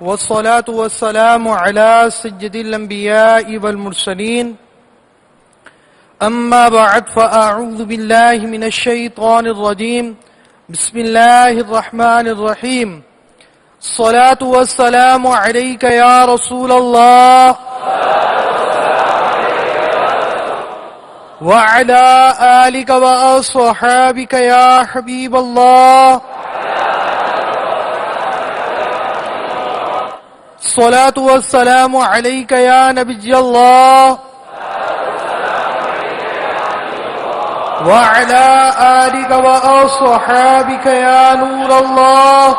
والصلاة والسلام على سيد الأنبياء والمرسلين أما بعد فأعوذ بالله من الشيطان الرجيم بسم الله الرحمن الرحيم الصلاة والسلام عليك يا رسول الله وعلى آلك وأصحابك يا حبيب الله الصلاة والسلام عليك يا نبي الله وعلى آلك وأصحابك يا نور الله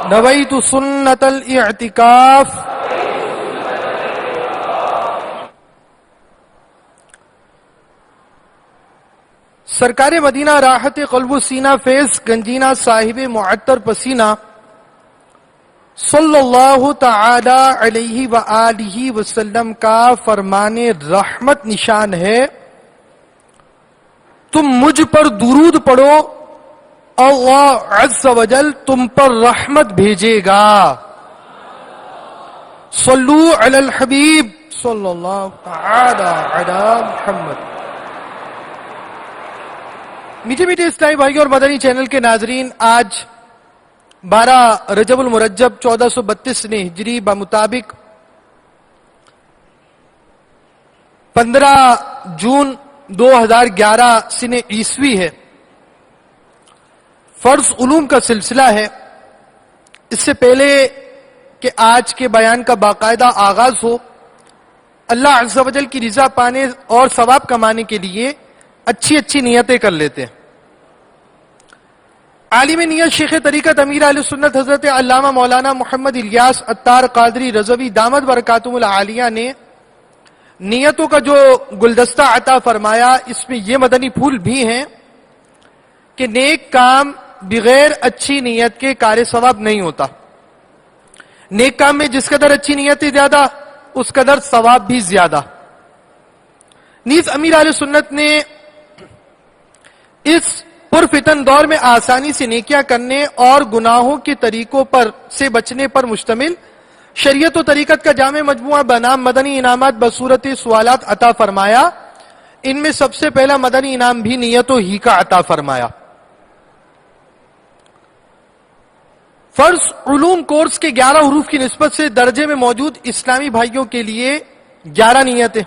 نويت سنة الاعتكاف سرکار مدینہ راحت قلب و سینہ فیض گنجینہ صاحب معطر پسینہ صلی اللہ تعالی علیہ وآلہ وسلم کا فرمان رحمت نشان ہے، تم مجھ پر درود پڑھو، اللہ عز و جل تم پر رحمت بھیجے گا۔ صلو علی الحبیب صلی اللہ تعالی علی محمد۔ میٹھے میٹھے اسلامی بھائیوں اور مدنی چینل کے ناظرین، آج 12 رجب المرجب 1432 ہجری بمطابق 15 جون 2011 سنہ عیسوی ہے۔ فرض علوم کا سلسلہ ہے۔ اس سے پہلے کہ آج کے بیان کا باقاعدہ آغاز ہو، اللہ عز و جل کی رضا پانے اور ثواب کمانے کے لیے اچھی نیتیں کر لیتے ہیں۔ عالم نیت شیخ طریقت امیر اہل سنت حضرت علامہ مولانا محمد الیاس عطار قادری رضوی دامت برکاتہم العالیہ نے نیتوں کا جو گلدستہ عطا فرمایا، اس میں یہ مدنی پھول بھی ہیں کہ نیک کام بغیر اچھی نیت کے کار ثواب نہیں ہوتا۔ نیک کام میں جس قدر اچھی نیتیں زیادہ، اس قدر ثواب بھی زیادہ۔ نیز امیر اہل سنت نے اس پرفتن دور میں آسانی سے نیکیاں کرنے اور گناہوں کے طریقوں سے بچنے پر مشتمل شریعت و طریقت کا جامع مجموعہ بنام مدنی انعامات بصورت سوالات عطا فرمایا۔ ان میں سب سے پہلا مدنی انعام بھی نیتوں ہی کا عطا فرمایا۔ فرض علوم کورس کے 11 حروف کی نسبت سے درجے میں موجود اسلامی بھائیوں کے لیے 11 نیتیں۔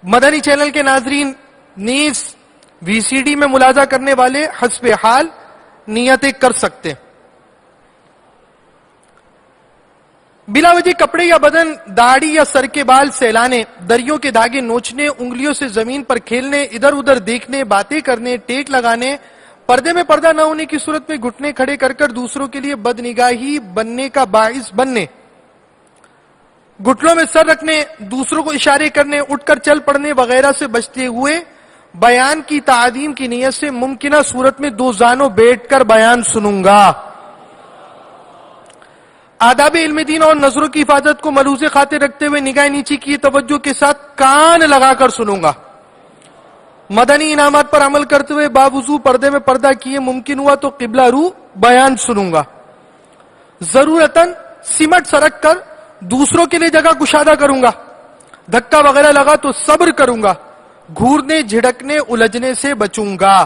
مدنی چینل کے ناظرین نیز وی سی ڈی میں ملاحظہ کرنے والے حسب حال نیتیں کر سکتے۔ بلا وجہ کپڑے یا بدن، داڑھی یا سر کے بال سیلانے، دریوں کے دھاگے نوچنے، انگلیوں سے زمین پر کھیلنے، ادھر ادھر دیکھنے، باتیں کرنے، ٹیک لگانے، پردے میں پردہ نہ ہونے کی صورت میں گھٹنے کھڑے کر کر دوسروں کے لیے بدنگاہی بننے کا باعث بننے، گھٹنوں میں سر رکھنے، دوسروں کو اشارے کرنے، اٹھ کر چل پڑنے وغیرہ سے بچتے ہوئے بیان کی تعظیم کی نیت سے ممکنہ صورت میں 2 زانوں بیٹھ کر بیان سنوں گا۔ آداب علم دین اور نظروں کی حفاظت کو ملحوظ خاطر رکھتے ہوئے نگاہ نیچی کی توجہ کے ساتھ کان لگا کر سنوں گا۔ مدنی انعامات پر عمل کرتے ہوئے باوضو پردے میں پردہ کیے ممکن ہوا تو قبلہ رو بیان سنوں گا۔ ضرورتاً سمٹ سرک کر دوسروں کے لیے جگہ کشادہ کروں گا۔ دھکا وغیرہ لگا تو صبر کروں گا، گھورنے جھڑکنے الجھنے سے بچوں گا۔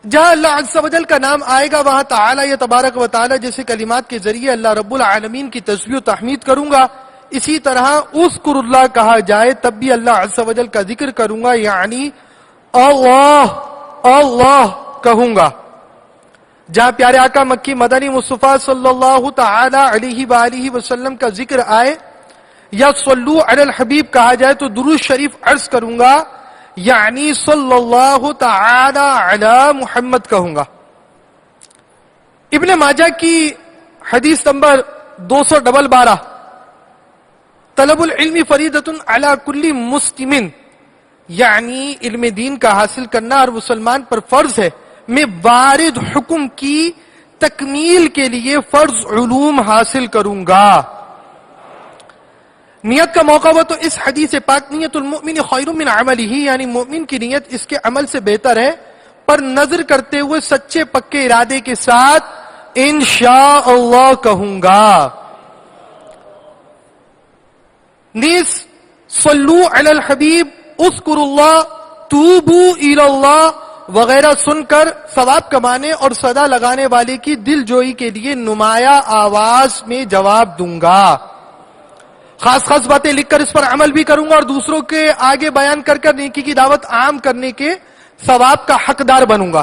جہاں اللہ عز و جل کا نام آئے گا وہاں تعالی یا تبارک و تعالی جیسے کلمات کے ذریعے اللہ رب العالمین کی تسبیح و تحمید کروں گا۔ اسی طرح اذکر اللہ کہا جائے تب بھی اللہ عز و جل کا ذکر کروں گا، یعنی اللہ اللہ کہوں گا۔ جہاں پیارے آقا مکی مدنی مصطفیٰ صلی اللہ تعالی علیہ وآلہ وسلم کا ذکر آئے یا صلو علی الحبیب کہا جائے تو درود شریف عرض کروں گا، یعنی صلی اللہ تعالی علی محمد کہوں گا۔ ابن ماجہ کی حدیث نمبر 212، طلب العلم فریضۃ علی کل مسلم، یعنی علم دین کا حاصل کرنا ہر مسلمان پر فرض ہے۔ میں وارد حکم کی تکمیل کے لیے فرض علوم حاصل کروں گا۔ نیت کا موقع ہوا تو اس حدیث پاک نیت المؤمن خیر من عملہ، یعنی مومن کی نیت اس کے عمل سے بہتر ہے۔ پر نظر کرتے ہوئے سچے پکے ارادے کے ساتھ انشاءاللہ کہوں گا. نیز صلو علی الحبیب، اذکروا اللہ، توبو الی اللہ وغیرہ سن کر ثواب کمانے اور صدا لگانے والے کی دل جوئی کے لیے نمایاں آواز میں جواب دوں گا. خاص خاص باتیں لکھ کر اس پر عمل بھی کروں گا اور دوسروں کے آگے بیان کر کر نیکی کی دعوت عام کرنے کے ثواب کا حقدار بنوں گا.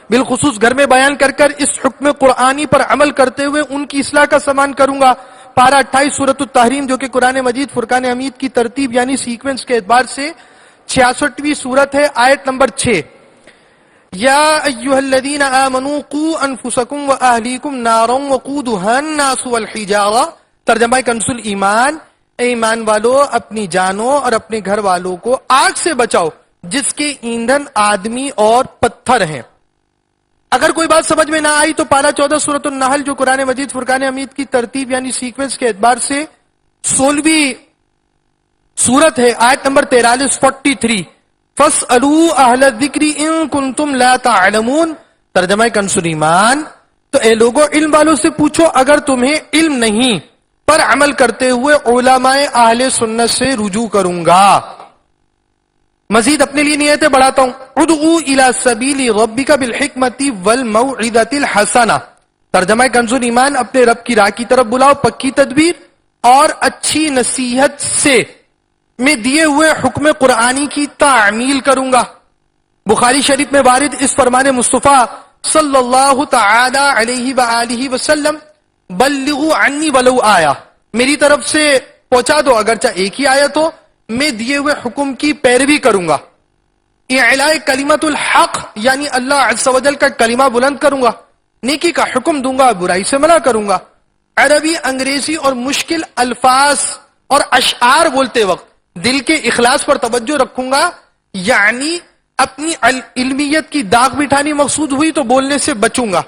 بالخصوص گھر میں بیان کر کر اس حکم قرآنی پر عمل کرتے ہوئے ان کی اصلاح کا سامان کروں گا. پارہ 28 سورۃ التحریم، جو کہ قرآن مجید فرقان حمید کی ترتیب یعنی سیکوینس کے اعتبار سے 66ویں سورت ہے، آیت نمبر 6. یا ایھا الذین آمنوا قوا انفسکم واہلیکم نارا وقودھا الناس والحجارہ. ترجمہ کنز الایمان، اے ایمان والو اپنی جانوں اور اپنے گھر والوں کو آگ سے بچاؤ جس کے ایندھن آدمی اور پتھر ہیں. اگر کوئی بات سمجھ میں نہ آئی تو پارہ 14 سورۃ النحل، جو قرآن مجید فرقان حمید کی ترتیب یعنی سیکوینس کے اعتبار سے 16ویں سورت ہے، آیت نمبر 43 43. فاسألوا اہل الذکر ان کنتم لا تعلمون. ترجمہ کنز ایمان، تو اے لوگو علم والوں سے پوچھو اگر تمہیں علم نہیں، پر عمل کرتے ہوئے علماء اہل سنت سے رجوع کروں گا. مزید اپنے لیے نیتیں بڑھاتا ہوں. ادعو الی سبیل ربک بالحکمت والموعظۃ الحسنہ. ترجمہ کنز ایمان، اپنے رب کی راہ کی طرف بلاؤ پکی تدبیر اور اچھی نصیحت سے. میں دیے ہوئے حکم قرآنی کی تعمیل کروں گا. بخاری شریف میں وارد اس فرمان مصطفیٰ صلی اللہ تعالی علیہ وآلہ وسلم، بلغوا عنی ولو آیا، میری طرف سے پہنچا دو اگرچہ ایک ہی آیت ہو، میں دیے ہوئے حکم کی پیروی کروں گا. اعلاء کلمت الحق یعنی اللہ عز و جل کا کلمہ بلند کروں گا، نیکی کا حکم دوں گا، برائی سے منع کروں گا. عربی، انگریزی اور مشکل الفاظ اور اشعار بولتے وقت دل کے اخلاص پر توجہ رکھوں گا، یعنی اپنی علمیت کی داغ بٹھانی مقصود ہوئی تو بولنے سے بچوں گا.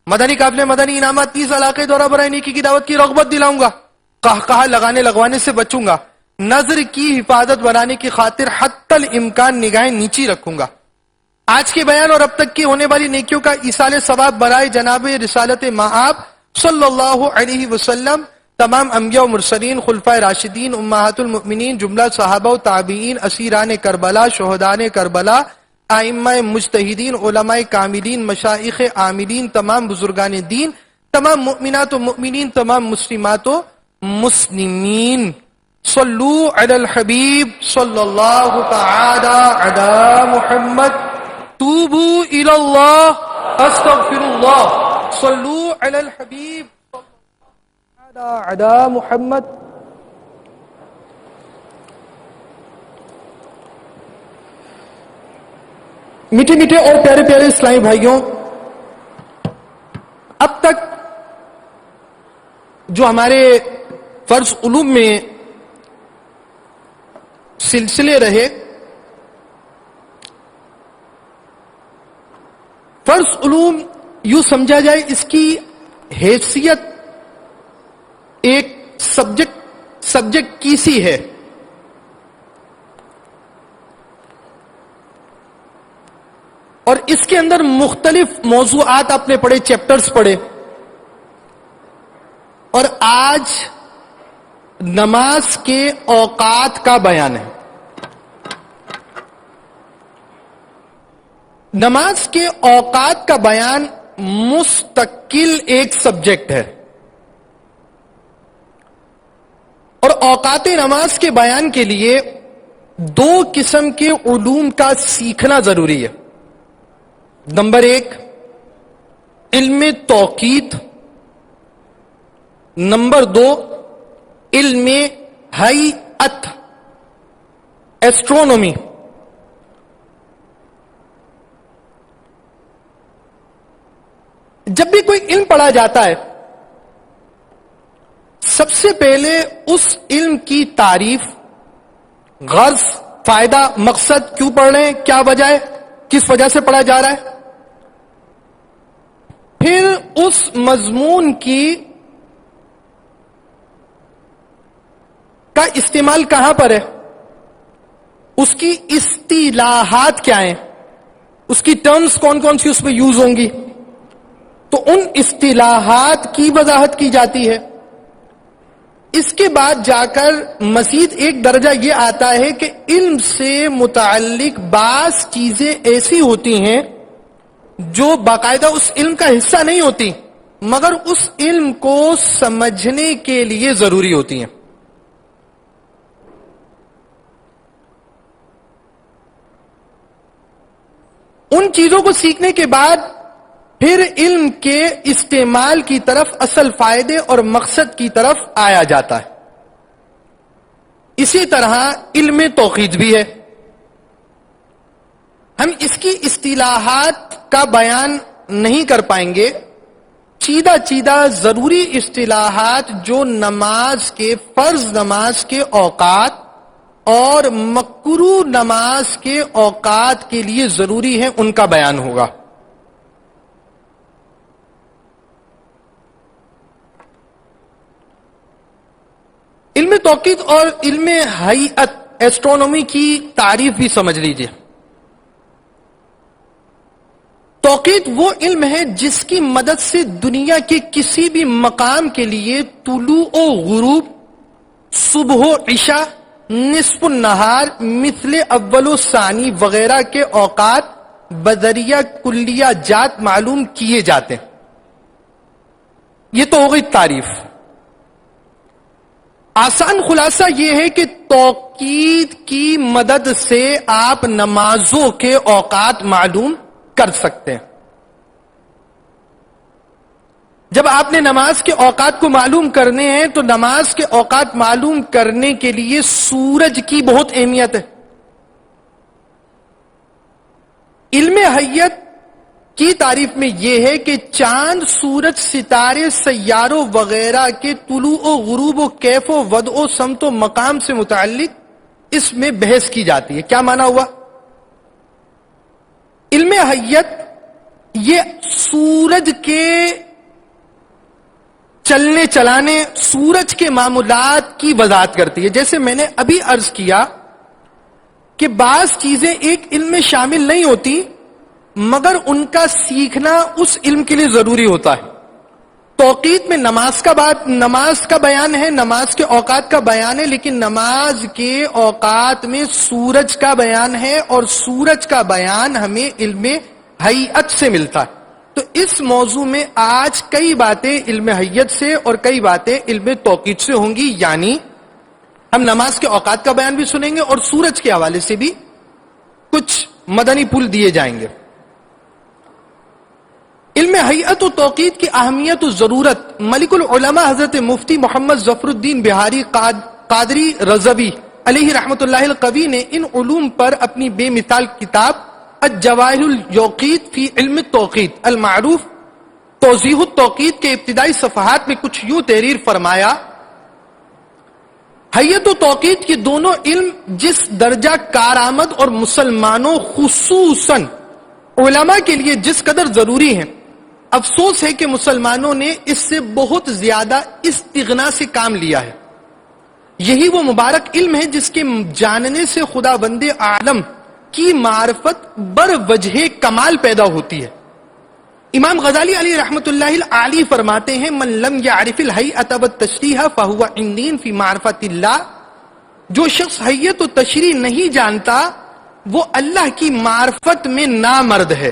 مدنی قافلے، مدنی انعامات، 30 علاقے دورہ برائے نیکی کی دعوت کی رغبت دلاؤں گا. قہقہا لگانے لگوانے سے بچوں گا. نظر کی حفاظت بنانے کی خاطر حتی الامکان نگاہیں نیچی رکھوں گا. آج کے بیان اور اب تک کی ہونے والی نیکیوں کا ایصال ثواب برائے جناب رسالت مآب صلی اللہ علیہ وسلم، تمام انبیاء و مرسلین، خلفائے راشدین، امہات المؤمنین، جملہ صحابہ و تابعین، اسیران کربلا، شہدان کربلا، ائمہ مجتہدین، علماء کاملین، مشائخ عاملین، تمام بزرگان دین، تمام مؤمنات و مؤمنین، تمام مسلمات و مسلمین. صلو علی الحبیب صلی اللہ تعالی علی محمد. توبو الی اللہ، استغفر اللہ. صلو علی الحبیب علی محمد. میٹھے میٹھے اور پیارے پیارے اسلامی بھائیوں، اب تک جو ہمارے فرض علوم میں سلسلے رہے، فرض علوم یوں سمجھا جائے اس کی حیثیت ایک سبجیکٹ کی سی ہے. اور اس کے اندر مختلف موضوعات آپ نے پڑھے، چیپٹرز پڑھے. اور آج نماز کے اوقات کا بیان ہے. نماز کے اوقات کا بیان مستقل ایک سبجیکٹ ہے، اور اوقات نماز کے بیان کے لیے 2 قسم کے علوم کا سیکھنا ضروری ہے. نمبر 1 علم توقیت، نمبر 2 علم ہیئت، ایسٹرونومی. جب بھی کوئی علم پڑھا جاتا ہے، سب سے پہلے اس علم کی تعریف، غرض، فائدہ، مقصد، کیوں پڑھ رہے ہیں، کیا وجہ ہے، کس وجہ سے پڑھا جا رہا ہے، پھر اس مضمون کا استعمال کہاں پر ہے، اس کی اصطلاحات کیا ہیں، اس کی ٹرمز کون کون سی اس میں یوز ہوں گی، تو ان اصطلاحات کی وضاحت کی جاتی ہے۔ اس کے بعد جا کر مزید ایک درجہ یہ آتا ہے کہ علم سے متعلق بعض چیزیں ایسی ہوتی ہیں جو باقاعدہ اس علم کا حصہ نہیں ہوتی، مگر اس علم کو سمجھنے کے لیے ضروری ہوتی ہیں۔ ان چیزوں کو سیکھنے کے بعد پھر علم کے استعمال کی طرف، اصل فائدے اور مقصد کی طرف آیا جاتا ہے۔ اسی طرح علم توقید بھی ہے۔ ہم اس کی اصطلاحات کا بیان نہیں کر پائیں گے، چیدہ چیدہ ضروری اصطلاحات جو نماز کے، فرض نماز کے اوقات اور مکروہ نماز کے اوقات کے لیے ضروری ہے، ان کا بیان ہوگا۔ علم توقید اور علم ہیئت، ایسٹرونومی کی تعریف بھی سمجھ لیجئے۔ توقید وہ علم ہے جس کی مدد سے دنیا کے کسی بھی مقام کے لیے طلوع و غروب، صبح و عشاء، نصف النہار، مثل اول و ثانی وغیرہ کے اوقات بذریعہ کلیہ جات معلوم کیے جاتے ہیں۔ یہ تو ہو گئی تعریف۔ آسان خلاصہ یہ ہے کہ توقید کی مدد سے آپ نمازوں کے اوقات معلوم کر سکتے ہیں۔ جب آپ نے نماز کے اوقات کو معلوم کرنے ہیں تو نماز کے اوقات معلوم کرنے کے لیے سورج کی بہت اہمیت ہے۔ علم ہیئت کی تعریف میں یہ ہے کہ چاند، سورج، ستارے، سیاروں وغیرہ کے طلوع و غروب و کیف و وضع و سمت و مقام سے متعلق اس میں بحث کی جاتی ہے۔ کیا معنی ہوا؟ علم ہیئت یہ سورج کے چلنے چلانے، سورج کے معمولات کی وضاحت کرتی ہے۔ جیسے میں نے ابھی عرض کیا کہ بعض چیزیں ایک علم میں شامل نہیں ہوتی، مگر ان کا سیکھنا اس علم کے لیے ضروری ہوتا ہے۔ توقید میں نماز کا بیان ہے، نماز کے اوقات کا بیان ہے، لیکن نماز کے اوقات میں سورج کا بیان ہے، اور سورج کا بیان ہمیں علم ہیئت سے ملتا ہے۔ تو اس موضوع میں آج کئی باتیں علم ہیئت سے اور کئی باتیں علم توقید سے ہوں گی، یعنی ہم نماز کے اوقات کا بیان بھی سنیں گے اور سورج کے حوالے سے بھی کچھ مدنی پھول دیے جائیں گے۔ علم ہیئت و توقید کی اہمیت و ضرورت ملک العلماء حضرت مفتی محمد ظفر الدین بہاری قادری رضوی علیہ رحمت اللہ القوی نے ان علوم پر اپنی بے مثال کتاب الجواہر الیوقیت فی علم التوقید المعروف توضیح التوقید کے ابتدائی صفحات میں کچھ یوں تحریر فرمایا: ہیئت و توقید کے دونوں علم جس درجہ کارآمد اور مسلمانوں خصوصاً علماء کے لیے جس قدر ضروری ہیں، افسوس ہے کہ مسلمانوں نے اس سے بہت زیادہ استغنا سے کام لیا ہے۔ یہی وہ مبارک علم ہے جس کے جاننے سے خدا بند عالم کی معرفت بر وجہ کمال پیدا ہوتی ہے۔ امام غزالی علیہ رحمت اللہ العالی فرماتے ہیں: من لم یعرف الہیئۃ والتشریح فہو عندین فی معرفت اللہ، جو شخص ہیئت و تشریح نہیں جانتا وہ اللہ کی معرفت میں نامرد ہے۔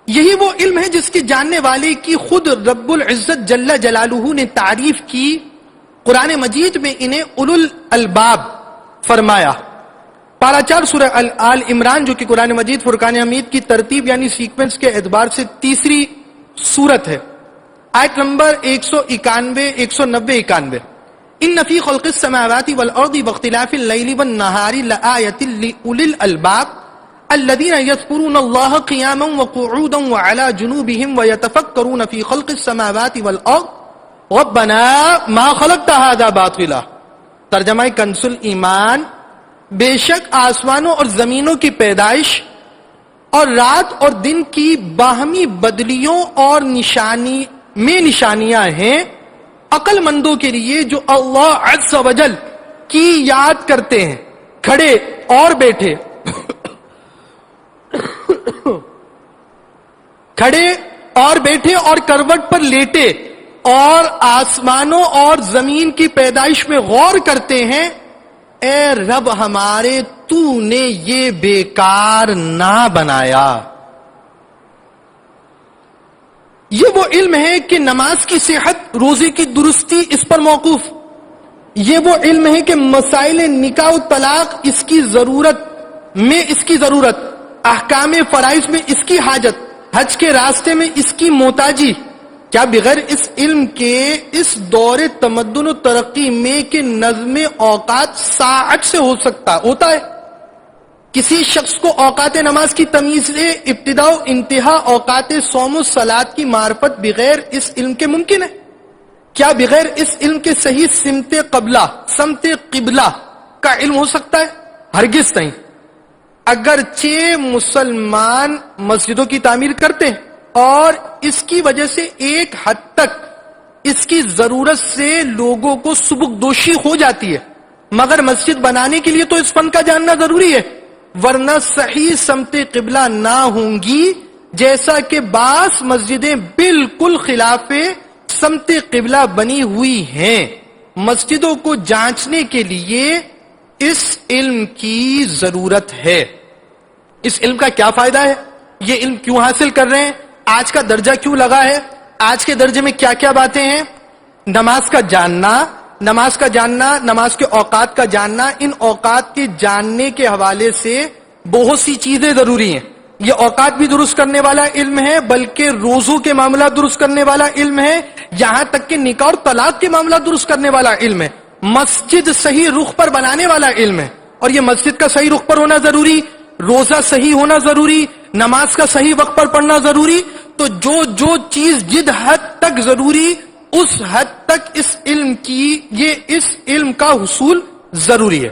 یہی وہ علم ہے جس کے جاننے والے کی خود رب العزت جل جلالہ نے تعریف کی۔ قرآن مجید میں انہیں اولو الالباب فرمایا۔ پارہ 4 سورہ آل عمران، جو کہ قرآن مجید فرقان حمید کی ترتیب یعنی سیکوینس کے اعتبار سے تیسری سورت ہے، آیت نمبر 191، 190، 91: ان فی خلق السماوات والارض واختلاف اللیل والنہار لآیۃ لأولی الالباب الذین یذکرون اللہ قیاما وقعودا وعلی جنوبہم ویتفکرون فی خلق السماوات والارض ربنا ما خلقت ھذا باطلا۔ ترجمہ کنز الایمان: بے شک آسمانوں اور زمینوں کی پیدائش اور رات اور دن کی باہمی بدلیوں اور نشانیاں ہیں عقل مندوں کے لیے جو اللہ عز و جل کی یاد کرتے ہیں، کھڑے اور بیٹھے کھڑے اور بیٹھے اور کروٹ پر لیٹے اور آسمانوں اور زمین کی پیدائش میں غور کرتے ہیں، اے رب ہمارے، تو نے یہ بیکار نہ بنایا۔ یہ وہ علم ہے کہ نماز کی صحت، روزے کی درستی اس پر موقوف۔ یہ وہ علم ہے کہ مسائل نکاح و طلاق اس کی ضرورت، احکام فرائض میں اس کی حاجت، حج کے راستے میں اس کی محتاجی۔ کیا بغیر اس علم کے اس دور تمدن و ترقی میں کہ نظم اوقات ساعت سے ہوتا ہے؟ کسی شخص کو اوقات نماز کی تمیز ابتدا و انتہا، اوقات صوم و صلات کی معرفت بغیر اس علم کے ممکن ہے؟ کیا بغیر اس علم کے صحیح سمت قبلہ کا علم ہو سکتا ہے؟ ہرگز نہیں۔ اگرچہ مسلمان مسجدوں کی تعمیر کرتے ہیں اور اس کی وجہ سے ایک حد تک اس کی ضرورت سے لوگوں کو سبکدوشی ہو جاتی ہے، مگر مسجد بنانے کے لیے تو اس فن کا جاننا ضروری ہے، ورنہ صحیح سمت قبلہ نہ ہوں گی، جیسا کہ بعض مسجدیں بالکل خلاف سمت قبلہ بنی ہوئی ہیں۔ مسجدوں کو جانچنے کے لیے اس علم کی ضرورت ہے۔ اس علم کا کیا فائدہ ہے؟ یہ علم کیوں حاصل کر رہے ہیں؟ آج کا درجہ کیوں لگا ہے؟ آج کے درجے میں کیا کیا باتیں ہیں؟ نماز کا جاننا، نماز کے اوقات کا جاننا، ان اوقات کے جاننے کے حوالے سے بہت سی چیزیں ضروری ہیں۔ یہ اوقات بھی درست کرنے والا علم ہے، بلکہ روزوں کے معاملات درست کرنے والا علم ہے، یہاں تک کہ نکاح اور طلاق کے معاملات درست کرنے والا علم ہے، مسجد صحیح رخ پر بنانے والا علم ہے، اور یہ مسجد کا صحیح رخ پر ہونا ضروری، روزہ صحیح ہونا ضروری، نماز کا صحیح وقت پر پڑھنا ضروری۔ تو جو چیز جد حد تک ضروری، اس حد تک اس علم کا حصول ضروری ہے۔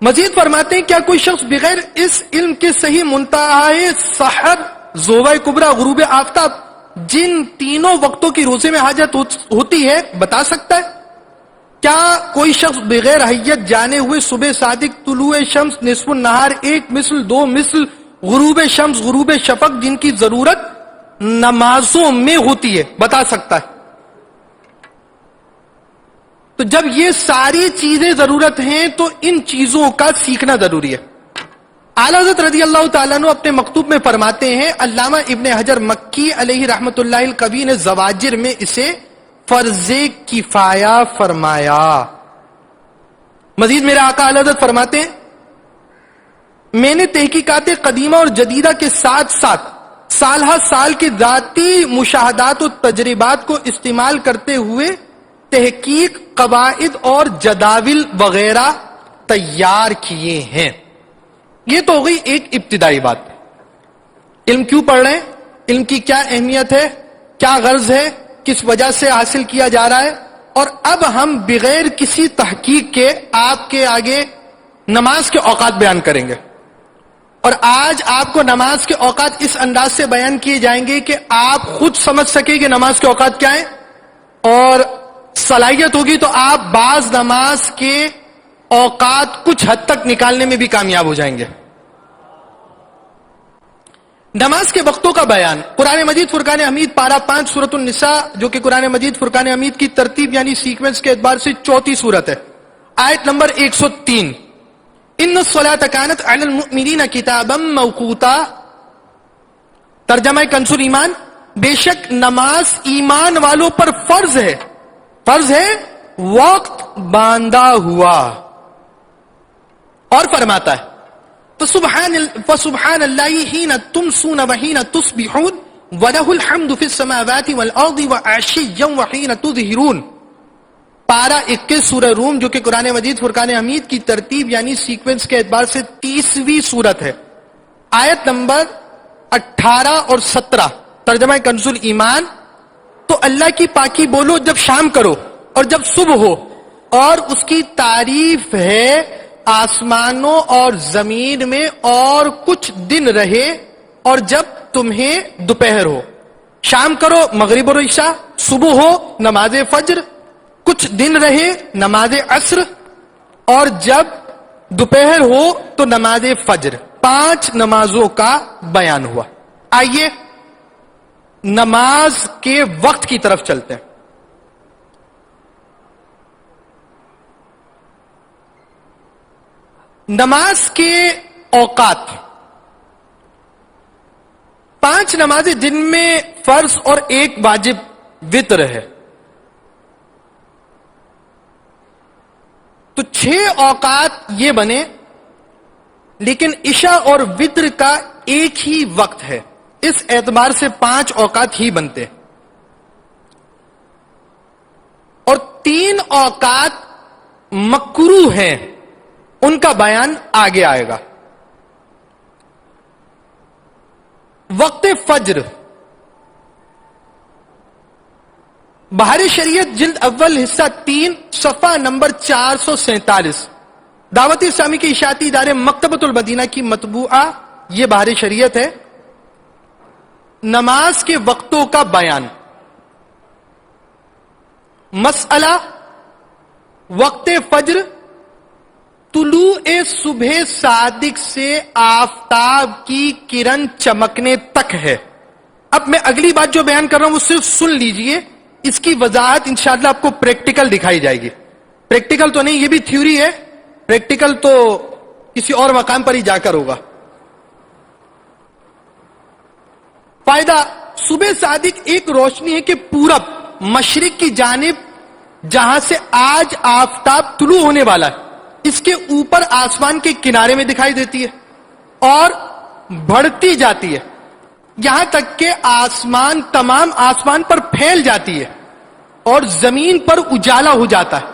مزید فرماتے ہیں، کیا کوئی شخص بغیر اس علم کے صحیح منتہا سحر، زوبہ کبریٰ، غروب آفتاب، جن تینوں وقتوں کی روزے میں حاجت ہوتی ہے، بتا سکتا ہے؟ کیا کوئی شخص بغیر حیت جانے ہوئے صبح صادق، طلوع شمس، نصف النہار، 1 مثل، 2 مثل، غروب شمس، غروب شفق، جن کی ضرورت نمازوں میں ہوتی ہے، بتا سکتا ہے؟ تو جب یہ ساری چیزیں ضرورت ہیں تو ان چیزوں کا سیکھنا ضروری ہے۔ اعلیٰ حضرت رضی اللہ تعالیٰ عنہ اپنے مکتوب میں فرماتے ہیں، علامہ ابن حجر مکی علیہ رحمت اللہ القوی نے زواجر میں اسے فرض کفایہ فرمایا۔ مزید میرے آقا اعلیٰ حضرت فرماتے ہیں، میں نے تحقیقات قدیمہ اور جدیدہ کے ساتھ ساتھ سال ہر سال کے ذاتی مشاہدات و تجربات کو استعمال کرتے ہوئے تحقیق، قواعد اور جداول وغیرہ تیار کیے ہیں۔ یہ تو ہو گئی ایک ابتدائی بات۔ علم کیوں پڑھ رہے ہیں؟ علم کی کیا اہمیت ہے؟ کیا غرض ہے؟ کس وجہ سے حاصل کیا جا رہا ہے؟ اور اب ہم بغیر کسی تحقیق کے آپ کے آگے نماز کے اوقات بیان کریں گے، اور آج آپ کو نماز کے اوقات اس انداز سے بیان کیے جائیں گے کہ آپ خود سمجھ سکیں کہ نماز کے اوقات کیا ہیں، اور صلاحیت ہوگی تو آپ بعض نماز کے اوقات کچھ حد تک نکالنے میں بھی کامیاب ہو جائیں گے۔ نماز کے وقتوں کا بیان، قرآن مجید فرقان حمید پارہ 5 سورۃ النساء، جو کہ قرآن مجید فرقان حمید کی ترتیب یعنی سیکوینس کے اعتبار سے چوتھی سورت ہے، آیت نمبر 103، ان الصلاۃ کانت علی المؤمنین کتابا موقوتا۔ ترجمہ کنز ایمان، بے شک نماز ایمان والوں پر فرض ہے، فرض ہے وقت باندھا ہوا۔ اور فرماتا ہے، فسبحان اللہ حین تمسون وحین تصبحون وَلَهُ الْحَمْدُ فِي السَّمَاوَاتِ وَالْأَرْضِ وَعَشِيًّا وَحِينَ تُظْهِرُونَ۔ پارہ 21 سورہ روم، جو کہ قرآن مجید فرقان حمید کی ترتیب یعنی سیکوینس کے اعتبار سے 30ویں سورت ہے، آیت نمبر 18 اور 17، ترجمہ کنز ایمان۔ تو اللہ کی پاکی بولو جب شام کرو اور جب صبح ہو، اور اس کی تعریف ہے آسمانوں اور زمین میں اور کچھ دن رہے، اور جب تمہیں دوپہر ہو۔ شام کرو مغرب اور عشاء، صبح ہو نماز فجر، کچھ دن رہے نماز عصر، اور جب دوپہر ہو تو نماز فجر، 5 نمازوں کا بیان ہوا۔ آئیے نماز کے وقت کی طرف چلتے ہیں۔ نماز کے اوقات، 5 نمازیں جن میں فرض اور 1 واجب وتر ہے، تو 6 اوقات یہ بنے، لیکن عشاء اور وتر کا ایک ہی وقت ہے، اس اعتبار سے 5 اوقات ہی بنتے، اور 3 اوقات مکروہ ہیں، ان کا بیان آگے آئے گا۔ وقت فجر، بہار شریعت جلد اول حصہ 3 صفحہ نمبر 447، دعوت اسلامی کے اشاعتی ادارے مکتبۃ المدینہ کی مطبوعہ یہ بہار شریعت ہے۔ نماز کے وقتوں کا بیان۔ مسئلہ، وقت فجر طلوع صبح صادق سے آفتاب کی کرن چمکنے تک ہے۔ اب میں اگلی بات جو بیان کر رہا ہوں وہ صرف سن لیجئے، اس کی وضاحت انشاءاللہ آپ کو پریکٹیکل دکھائی جائے گی۔ پریکٹیکل تو نہیں، یہ بھی تھیوری ہے، پریکٹیکل تو کسی اور مقام پر ہی جا کر ہوگا۔ فائدہ، صبح صادق ایک روشنی ہے کہ پورب مشرق کی جانب جہاں سے آج آفتاب طلوع ہونے والا ہے، اس کے اوپر آسمان کے کنارے میں دکھائی دیتی ہے اور بڑھتی جاتی ہے، یہاں تک کہ آسمان، تمام آسمان پر پھیل جاتی ہے اور زمین پر اجالا ہو جاتا ہے،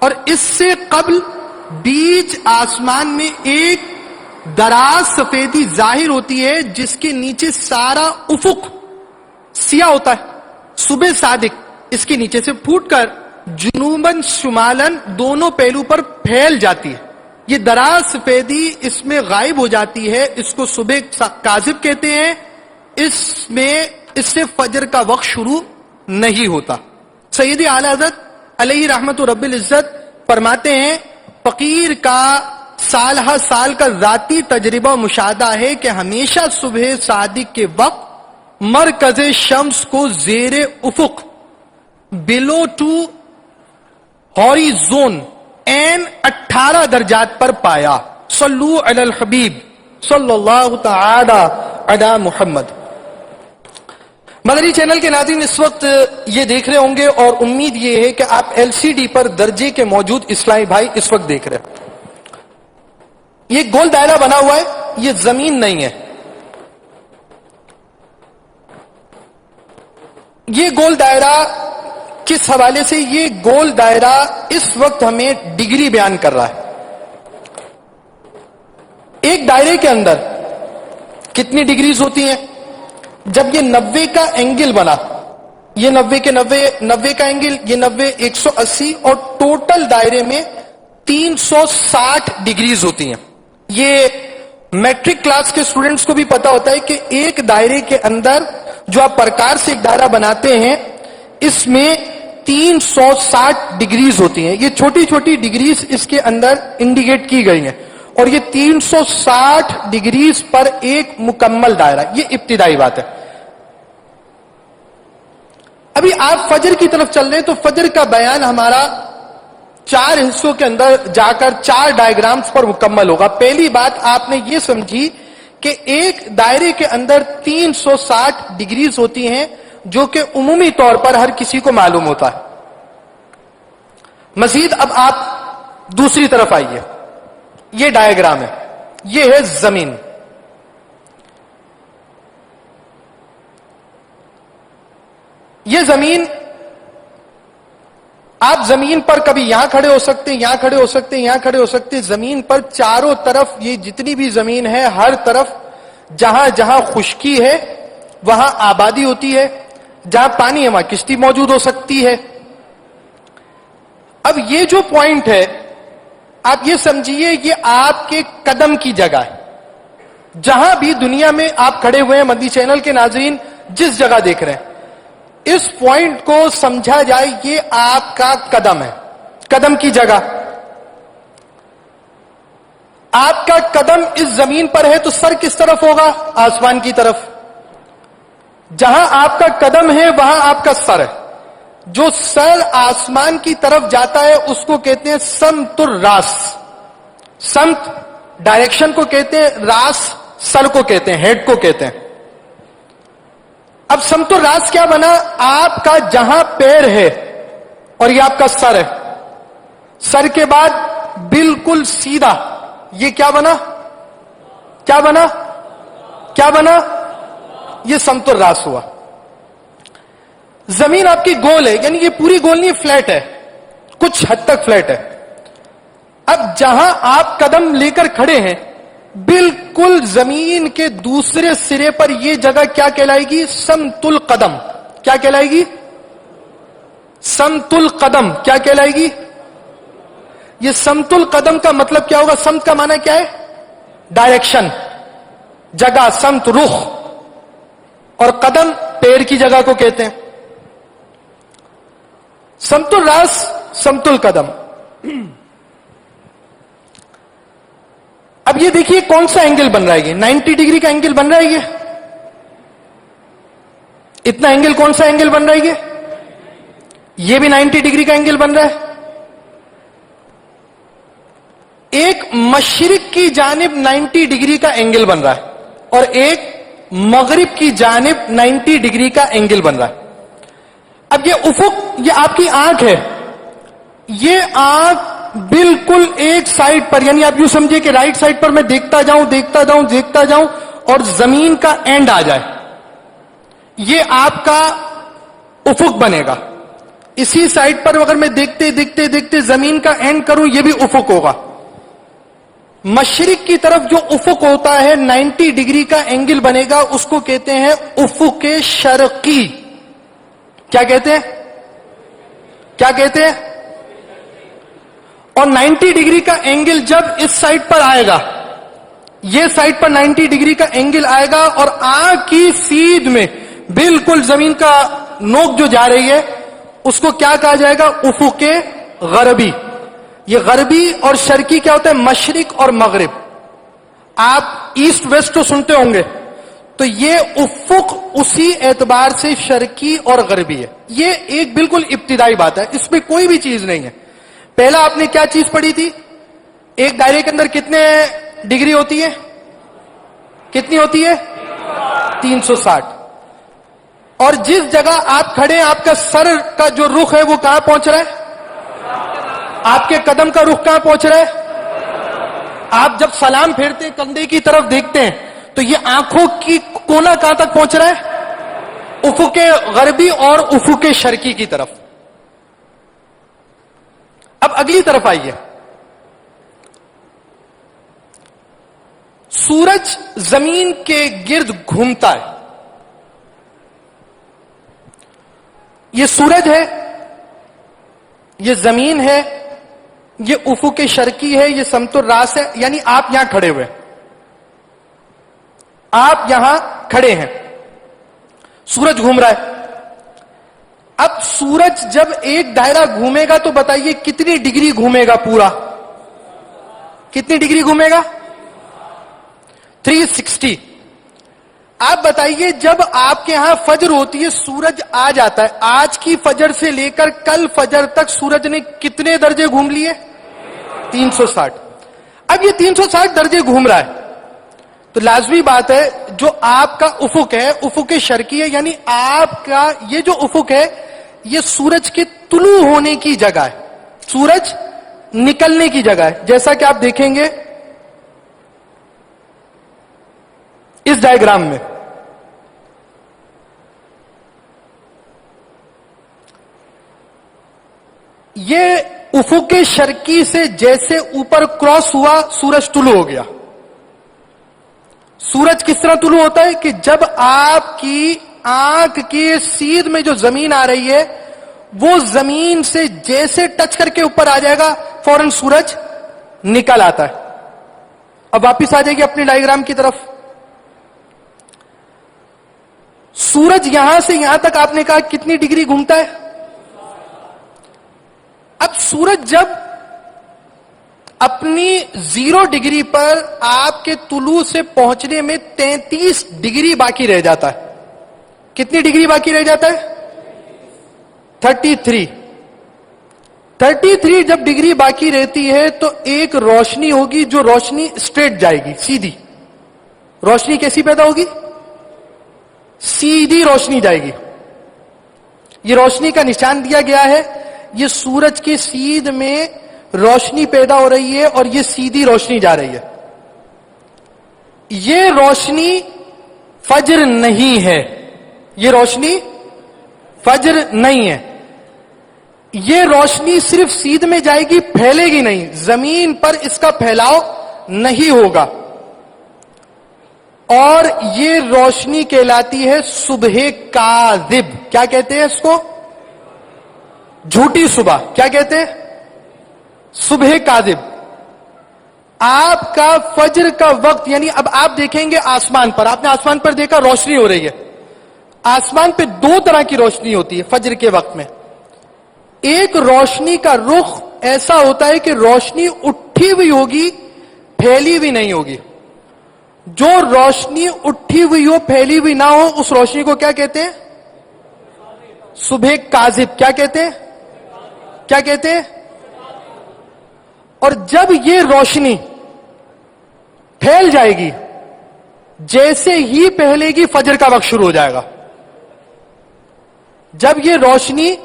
اور اس سے قبل بیچ آسمان میں ایک دراز سفیدی ظاہر ہوتی ہے جس کے نیچے سارا افق سیاہ ہوتا ہے۔ صبح صادق اس کے نیچے سے پھوٹ کر جنوباً شمالاً دونوں پہلو پر پھیل جاتی ہے، یہ دراز سفیدی اس میں غائب ہو جاتی ہے، اس کو صبح کاذب کہتے ہیں، اس سے فجر کا وقت شروع نہیں ہوتا۔ سیدی اعلیٰ حضرت علیہ رحمت رب العزت فرماتے ہیں، فقیر کا سال ہر سال کا ذاتی تجربہ و مشاہدہ ہے کہ ہمیشہ صبح صادق کے وقت مرکز شمس کو زیر افق بلو ٹو ہاریزون این 18 درجات پر پایا۔ صلو علی الحبیب صلی اللہ تعالی علی محمد۔ مدنی چینل کے ناظرین اس وقت یہ دیکھ رہے ہوں گے، اور امید یہ ہے کہ آپ ایل سی ڈی پر درجے کے موجود اسلامی بھائی اس وقت دیکھ رہے ہیں۔ یہ گول دائرہ بنا ہوا ہے، یہ زمین نہیں ہے، یہ گول دائرہ کس حوالے سے؟ یہ گول دائرہ اس وقت ہمیں ڈگری بیان کر رہا ہے۔ ایک دائرے کے اندر کتنی ڈگریز ہوتی ہیں؟ جب یہ 90 کا اینگل بنا، یہ 90 کے 90 کا اینگل، یہ 90 180، اور ٹوٹل دائرے میں 360 ڈگریز ہوتی ہیں۔ یہ میٹرک کلاس کے اسٹوڈنٹس کو بھی پتا ہوتا ہے کہ ایک دائرے کے اندر جو آپ پرکار سے ایک دائرہ بناتے ہیں، اس میں 360 ڈگریز ہوتی ہیں۔ یہ چھوٹی چھوٹی ڈگریز اس کے اندر انڈیکیٹ کی گئی ہیں، اور یہ 360 ڈگریز پر ایک مکمل دائرہ، یہ ابتدائی بات ہے۔ ابھی آپ فجر کی طرف چل رہے ہیں، تو فجر کا بیان ہمارا 4 حصوں کے اندر جا کر 4 ڈائیگرامز پر مکمل ہوگا۔ پہلی بات آپ نے یہ سمجھی کہ ایک دائرے کے اندر 360 ڈگریز ہوتی ہیں، جو کہ عمومی طور پر ہر کسی کو معلوم ہوتا ہے۔ مزید اب آپ دوسری طرف آئیے، یہ ڈائیگرام ہے، یہ ہے زمین۔ یہ زمین، آپ زمین پر کبھی یہاں کھڑے ہو سکتے ہیں، یہاں کھڑے ہو سکتے ہیں، یہاں کھڑے ہو سکتے ہیں۔ زمین پر چاروں طرف یہ جتنی بھی زمین ہے، ہر طرف جہاں جہاں خشکی ہے وہاں آبادی ہوتی ہے، جہاں پانی ہے وہاں کشتی موجود ہو سکتی ہے۔ اب یہ جو پوائنٹ ہے، آپ یہ سمجھیے یہ آپ کے قدم کی جگہ ہے۔ جہاں بھی دنیا میں آپ کھڑے ہوئے ہیں، مدنی چینل کے ناظرین جس جگہ دیکھ رہے ہیں، اس پوائنٹ کو سمجھا جائے یہ آپ کا قدم ہے، قدم کی جگہ۔ آپ کا قدم اس زمین پر ہے تو سر کس طرف ہوگا؟ آسمان کی طرف. جہاں آپ کا قدم ہے وہاں آپ کا سر ہے. جو سر آسمان کی طرف جاتا ہے اس کو کہتے ہیں سمت الراس. سمت ڈائریکشن کو کہتے ہیں، راس سر کو کہتے ہیں، ہیڈ کو کہتے ہیں. اب سمت الراس کیا بنا؟ آپ کا جہاں پیر ہے اور یہ آپ کا سر ہے، سر کے بعد بالکل سیدھا یہ کیا بنا؟ کیا بنا؟ کیا بنا؟ یہ سمت الراس ہوا. زمین آپ کی گول ہے، یعنی یہ پوری گول نہیں، فلیٹ ہے، کچھ حد تک فلیٹ ہے. اب جہاں آپ قدم لے کر کھڑے ہیں بالکل زمین کے دوسرے سرے پر یہ جگہ کیا کہلائے گی؟ سمت القدم. کیا کہلائے گی؟ سمت القدم. کیا کہلائے گی؟ یہ سمت القدم کا مطلب کیا ہوگا؟ سمت کا معنی کیا ہے؟ ڈائریکشن، جگہ، سمت رخ، اور قدم پیر کی جگہ کو کہتے ہیں. سمت الراس، سمت القدم. اب یہ دیکھیے کون سا اینگل بن رہا ہے؟ یہ 90 ڈگری کا اینگل بن رہا ہے. یہ اتنا اینگل کون سا اینگل بن رہا ہے؟ یہ بھی 90 ڈگری کا اینگل بن رہا ہے. ایک مشرق کی جانب 90 ڈگری کا اینگل بن رہا ہے اور ایک مغرب کی جانب 90 ڈگری کا اینگل بن رہا ہے. اب یہ افق، یہ آپ کی آنکھ ہے، یہ آنکھ بالکل ایک سائڈ پر، یعنی آپ یوں سمجھے کہ رائٹ سائڈ پر میں دیکھتا جاؤں دیکھتا جاؤں دیکھتا جاؤں اور زمین کا اینڈ آ جائے، یہ آپ کا افق بنے گا. اسی سائڈ پر اگر میں دیکھتے دیکھتے دیکھتے زمین کا اینڈ کروں، یہ بھی افق ہوگا. مشرق کی طرف جو افق ہوتا ہے 90 ڈگری کا اینگل بنے گا، اس کو کہتے ہیں افق شرقی. کیا کہتے ہیں؟ کیا کہتے ہیں؟ اور 90 ڈگری کا اینگل جب اس سائڈ پر آئے گا، یہ سائڈ پر 90 ڈگری کا اینگل آئے گا اور آنکھ کی سیدھ میں بالکل زمین کا نوک جو جا رہی ہے اس کو کیا کہا جائے گا؟ افق غربی. یہ غربی اور شرقی کیا ہوتا ہے؟ مشرق اور مغرب. آپ ایسٹ ویسٹ تو سنتے ہوں گے، تو یہ افق اسی اعتبار سے شرقی اور غربی ہے. یہ ایک بالکل ابتدائی بات ہے، اس میں کوئی بھی چیز نہیں ہے. پہلا آپ نے کیا چیز پڑھی تھی؟ ایک دائرے کے اندر کتنے ڈگری ہوتی ہے؟ کتنی ہوتی ہے؟ 360. اور جس جگہ آپ کھڑے ہیں آپ کا سر کا جو رخ ہے وہ کہاں پہنچ رہا ہے؟ آپ کے قدم کا رخ کہاں پہنچ رہا ہے؟ آپ جب سلام پھیرتے ہیں کندھے کی طرف دیکھتے ہیں تو یہ آنکھوں کی کونا کہاں تک پہنچ رہا ہے؟ افق غربی اور افق شرقی کی طرف. اب اگلی طرف آئیے. سورج زمین کے گرد گھومتا ہے. یہ سورج ہے، یہ زمین ہے، یہ افق شرقی ہے، یہ سمت الراس ہے. یعنی آپ یہاں کھڑے ہوئے، آپ یہاں کھڑے ہیں، سورج گھوم رہا ہے. اب سورج جب ایک دائرہ گھومے گا تو بتائیے کتنی ڈگری گھومے گا؟ پورا کتنی ڈگری گھومے گا؟ 360. آپ بتائیے جب آپ کے ہاں فجر ہوتی ہے، سورج آ جاتا ہے، آج کی فجر سے لے کر کل فجر تک سورج نے کتنے درجے گھوم لیے؟ 360. اب یہ 360 درجے گھوم رہا ہے تو لازمی بات ہے جو آپ کا افق ہے، افق شرقی ہے، یعنی آپ کا یہ جو افق ہے یہ سورج کے طلوع ہونے کی جگہ ہے، سورج نکلنے کی جگہ ہے. جیسا کہ آپ دیکھیں گے اس ڈائیگرام میں، یہ افق شرقی سے جیسے اوپر کراس ہوا سورج طلوع ہو گیا. سورج کس طرح طلوع ہوتا ہے کہ جب آپ کی آنکھ کے سیدھ میں جو زمین آ رہی ہے وہ زمین سے جیسے ٹچ کر کے اوپر آ جائے گا فوراً سورج نکل آتا ہے. اب واپس آ جائے گی اپنی ڈائیگرام کی طرف. سورج یہاں سے یہاں تک آپ نے کہا کتنی ڈگری گھومتا ہے؟ اب سورج جب اپنی 0 ڈگری پر آپ کے طلوع سے پہنچنے میں 33 ڈگری باقی رہ جاتا ہے. کتنی ڈگری باقی رہ جاتا ہے؟ 33 جب ڈگری باقی رہتی ہے تو ایک روشنی ہوگی جو روشنی اسٹریٹ جائے گی, سیدھی. روشنی کیسی پیدا ہوگی؟ سیدھی روشنی جائے گی. یہ روشنی کا نشان دیا گیا ہے, یہ سورج کی سیدھ میں روشنی پیدا ہو رہی ہے اور یہ سیدھی روشنی جا رہی ہے. یہ روشنی فجر نہیں ہے, یہ روشنی فجر نہیں ہے. یہ روشنی صرف سیدھ میں جائے گی, پھیلے گی نہیں, زمین پر اس کا پھیلاؤ نہیں ہوگا. اور یہ روشنی کہلاتی ہے صبح کاذب. کیا کہتے ہیں اس کو؟ جھوٹی صبح. کیا کہتے ہیں؟ صبح کاذب. آپ کا فجر کا وقت, یعنی اب آپ دیکھیں گے آسمان پر, آپ نے آسمان پر دیکھا روشنی ہو رہی ہے. آسمان پہ 2 طرح کی روشنی ہوتی ہے فجر کے وقت میں. ایک روشنی کا رخ ایسا ہوتا ہے کہ روشنی اٹھی ہوئی ہوگی, پھیلی ہوئی نہیں ہوگی. جو روشنی اٹھی ہوئی ہو, پھیلی ہوئی نہ ہو, اس روشنی کو کیا کہتے ہیں؟ صبح کاذب. کیا کہتے ہیں؟ کیا کہتے ہیں؟ اور جب یہ روشنی پھیل جائے گی, جیسے ہی پھیلے گی فجر کا وقت شروع ہو جائے گا. جب یہ روشنی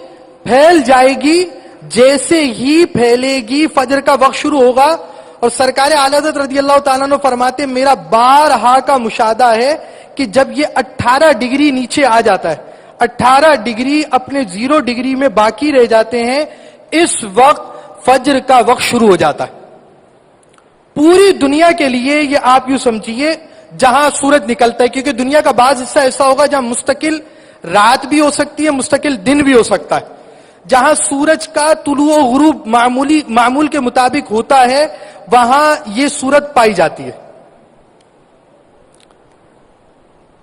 پھیل جائے گی, جیسے ہی پھیلے گی فجر کا وقت شروع ہوگا. اور سرکار اعلی حضرت رضی اللہ تعالیٰ عنہ فرماتے, میرا بارہا کا مشاہدہ ہے کہ جب یہ 18 ڈگری نیچے آ جاتا ہے, 18 ڈگری اپنے 0 ڈگری میں باقی رہ جاتے ہیں, اس وقت فجر کا وقت شروع ہو جاتا ہے. پوری دنیا کے لیے یہ آپ یوں سمجھیے, جہاں سورج نکلتا ہے, کیونکہ دنیا کا بعض حصہ ایسا ہوگا جہاں مستقل رات بھی ہو سکتی ہے, مستقل دن بھی ہو سکتا ہے. جہاں سورج کا طلوع و غروب معمول کے مطابق ہوتا ہے, وہاں یہ صورت پائی جاتی ہے.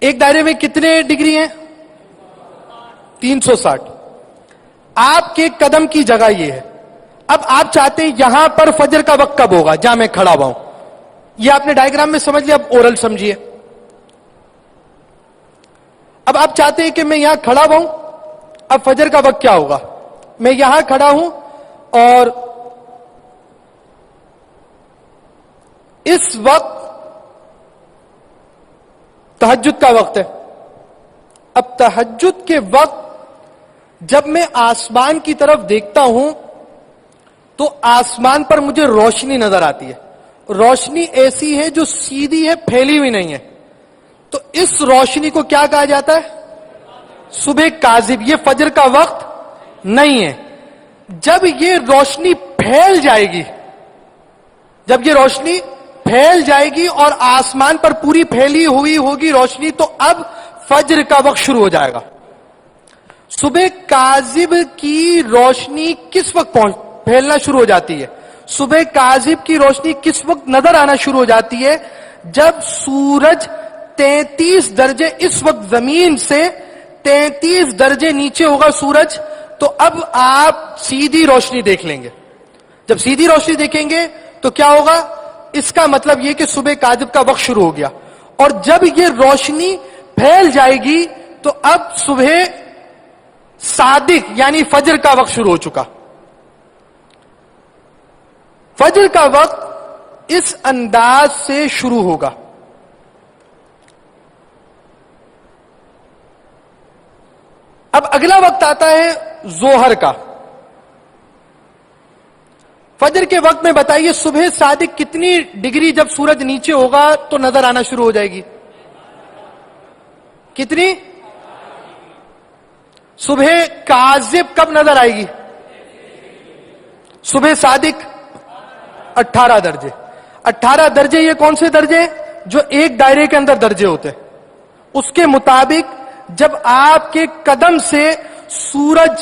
ایک دائرے میں کتنے ڈگری ہیں؟ 360. آپ کے قدم کی جگہ یہ ہے. اب آپ چاہتے ہیں یہاں پر فجر کا وقت کب ہوگا, جہاں میں کھڑا ہوا ہوں. یہ آپ نے ڈائیگرام میں سمجھ لیا, اب اورل سمجھیے. اب آپ چاہتے ہیں کہ میں یہاں کھڑا ہوا ہوں, اب فجر کا وقت کیا ہوگا؟ میں یہاں کھڑا ہوں اور اس وقت تہجد کا وقت ہے. اب تہجد کے وقت جب میں آسمان کی طرف دیکھتا ہوں تو آسمان پر مجھے روشنی نظر آتی ہے. روشنی ایسی ہے جو سیدھی ہے, پھیلی ہوئی نہیں ہے. تو اس روشنی کو کیا کہا جاتا ہے؟ صبح کاذب. یہ فجر کا وقت نہیں ہے. جب یہ روشنی پھیل جائے گی, جب یہ روشنی پھیل جائے گی اور آسمان پر پوری پھیلی ہوئی ہوگی روشنی, تو اب فجر کا وقت شروع ہو جائے گا. صبح کاذب کی روشنی کس وقت پھیلنا شروع ہو جاتی ہے؟ صبح کاذب کی روشنی کس وقت نظر آنا شروع ہو جاتی ہے؟ جب سورج 33 درجے, اس وقت زمین سے 33 درجے نیچے ہوگا سورج, تو اب آپ سیدھی روشنی دیکھ لیں گے. جب سیدھی روشنی دیکھیں گے تو کیا ہوگا؟ اس کا مطلب یہ کہ صبح کاذب کا وقت شروع ہو گیا. اور جب یہ روشنی پھیل جائے گی تو اب صبح صادق یعنی فجر کا وقت شروع ہو چکا. فجر کا وقت اس انداز سے شروع ہوگا. اب اگلا وقت آتا ہے ظہر کا. فجر کے وقت میں بتائیے صبح صادق کتنی ڈگری جب سورج نیچے ہوگا تو نظر آنا شروع ہو جائے گی؟ کتنی؟ صبح کاذب کب نظر آئے گی؟ صبح صادق 18 درجے. 18 درجے یہ کون سے درجے؟ جو ایک دائرے کے اندر درجے ہوتے ہیں. اس کے مطابق جب آپ کے قدم سے سورج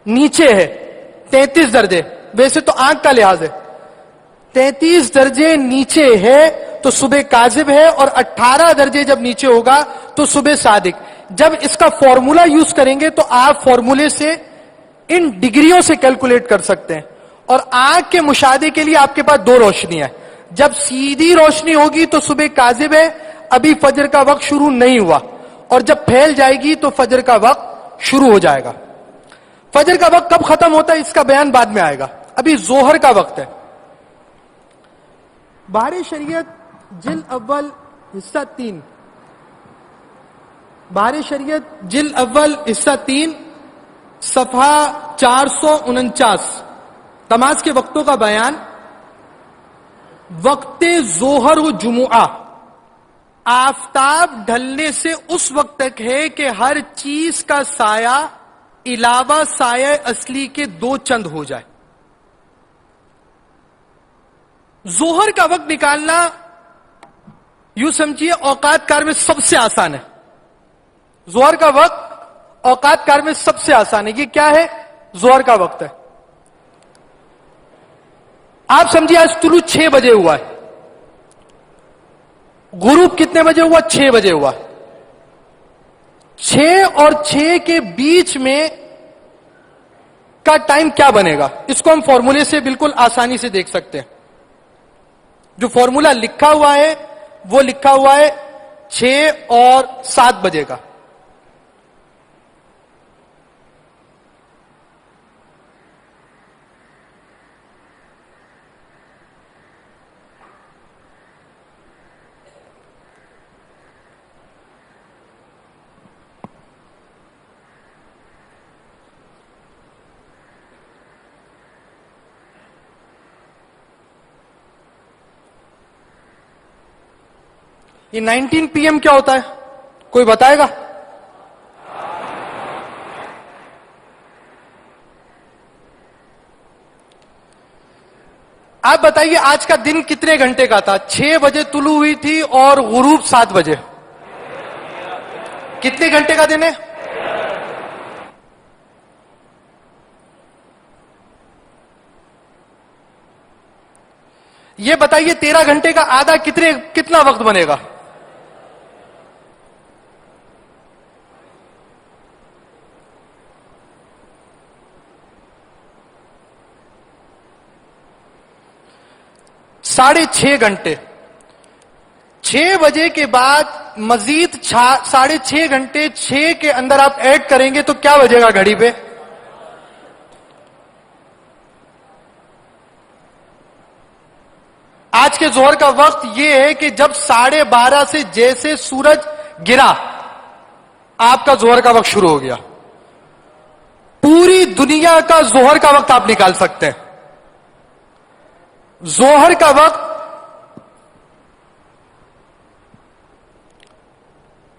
نیچے ہے 33 درجے, ویسے تو آنکھ کا لحاظ ہے 33 درجے نیچے ہے تو صبح کاذب ہے, اور 18 درجے جب نیچے ہوگا تو صبح صادق. جب اس کا فارمولا یوز کریں گے تو آپ فارمولے سے ان ڈگریوں سے کیلکولیٹ کر سکتے ہیں, اور آنکھ کے مشاہدے کے لیے آپ کے پاس دو روشنی ہے. جب سیدھی روشنی ہوگی تو صبح کاذب ہے، ابھی فجر کا وقت شروع نہیں ہوا، اور جب پھیل جائے گی تو فجر کا وقت شروع ہو جائے گا. فجر کا وقت کب ختم ہوتا ہے اس کا بیان بعد میں آئے گا، ابھی ظہر کا وقت ہے. بہار شریعت جلد اول حصہ 3، بہار شریعت جلد اول حصہ 3 صفحہ 449. نماز کے وقتوں کا بیان. وقت ظہر و جمعہ آفتاب ڈھلنے سے اس وقت تک ہے کہ ہر چیز کا سایہ علاوہ سایہ اصلی کے 2 چند ہو جائے. ظہر کا وقت نکالنا یوں سمجھیے اوقات کار میں سب سے آسان ہے. ظہر کا وقت اوقات کار میں سب سے آسان ہے. یہ کیا ہے؟ ظہر کا وقت ہے. آپ سمجھیے آج طلوع 6 بجے ہوا ہے، غروب کتنے بجے ہوا؟ 6 بجے ہوا. 6 اور 6 کے بیچ میں کا ٹائم کیا بنے گا؟ اس کو ہم فارمولے سے بالکل آسانی سے دیکھ سکتے ہیں. جو فارمولا لکھا ہوا ہے وہ لکھا ہوا ہے 6 اور 7 بجے کا. یہ 19 PM کیا ہوتا ہے؟ کوئی بتائے گا؟ آپ بتائیے آج کا دن کتنے گھنٹے کا تھا؟ 6 بجے طلوع ہوئی تھی اور غروب 7 بجے. کتنے گھنٹے کا دن ہے؟ یہ بتائیے 13 گھنٹے کا آدھا کتنا وقت بنے گا؟ ساڑھے 6 گھنٹے. 6 بجے کے بعد مزید 6.5 گھنٹے 6 کے اندر آپ ایڈ کریں گے تو کیا بجے گا گھڑی پہ؟ آج کے ظہر کا وقت یہ ہے کہ جب 12:30 سے جیسے سورج گرا آپ کا ظہر کا وقت شروع ہو گیا. پوری دنیا کا ظہر کا وقت آپ نکال سکتے ہیں. ظہر کا وقت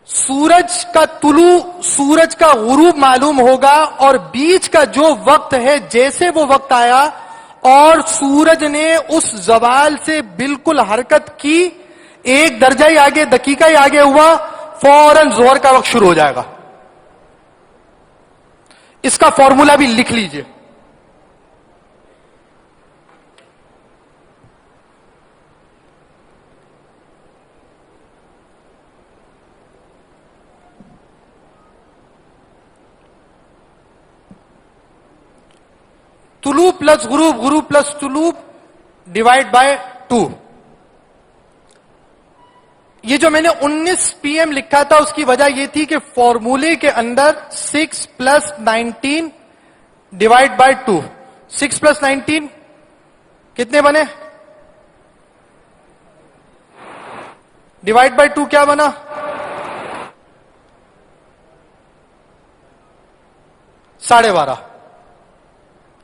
سورج کا طلوع سورج کا غروب معلوم ہوگا، اور بیچ کا جو وقت ہے جیسے وہ وقت آیا اور سورج نے اس زوال سے بالکل حرکت کی، 1 درجہ ہی آگے دقیقہ ہی آگے ہوا، فوراً ظہر کا وقت شروع ہو جائے گا. اس کا فارمولا بھی لکھ لیجئے. طلوع پلس غروب، غروب پلس طلوع ڈیوائڈ بائی 2. یہ جو میں نے 19 PM لکھا تھا اس کی وجہ یہ تھی کہ فارمولے کے اندر 6 + 19 ڈیوائڈ بائی 2. 6 + 19 کتنے بنے؟ ڈیوائڈ بائی 2 کیا بنا؟ 12.5.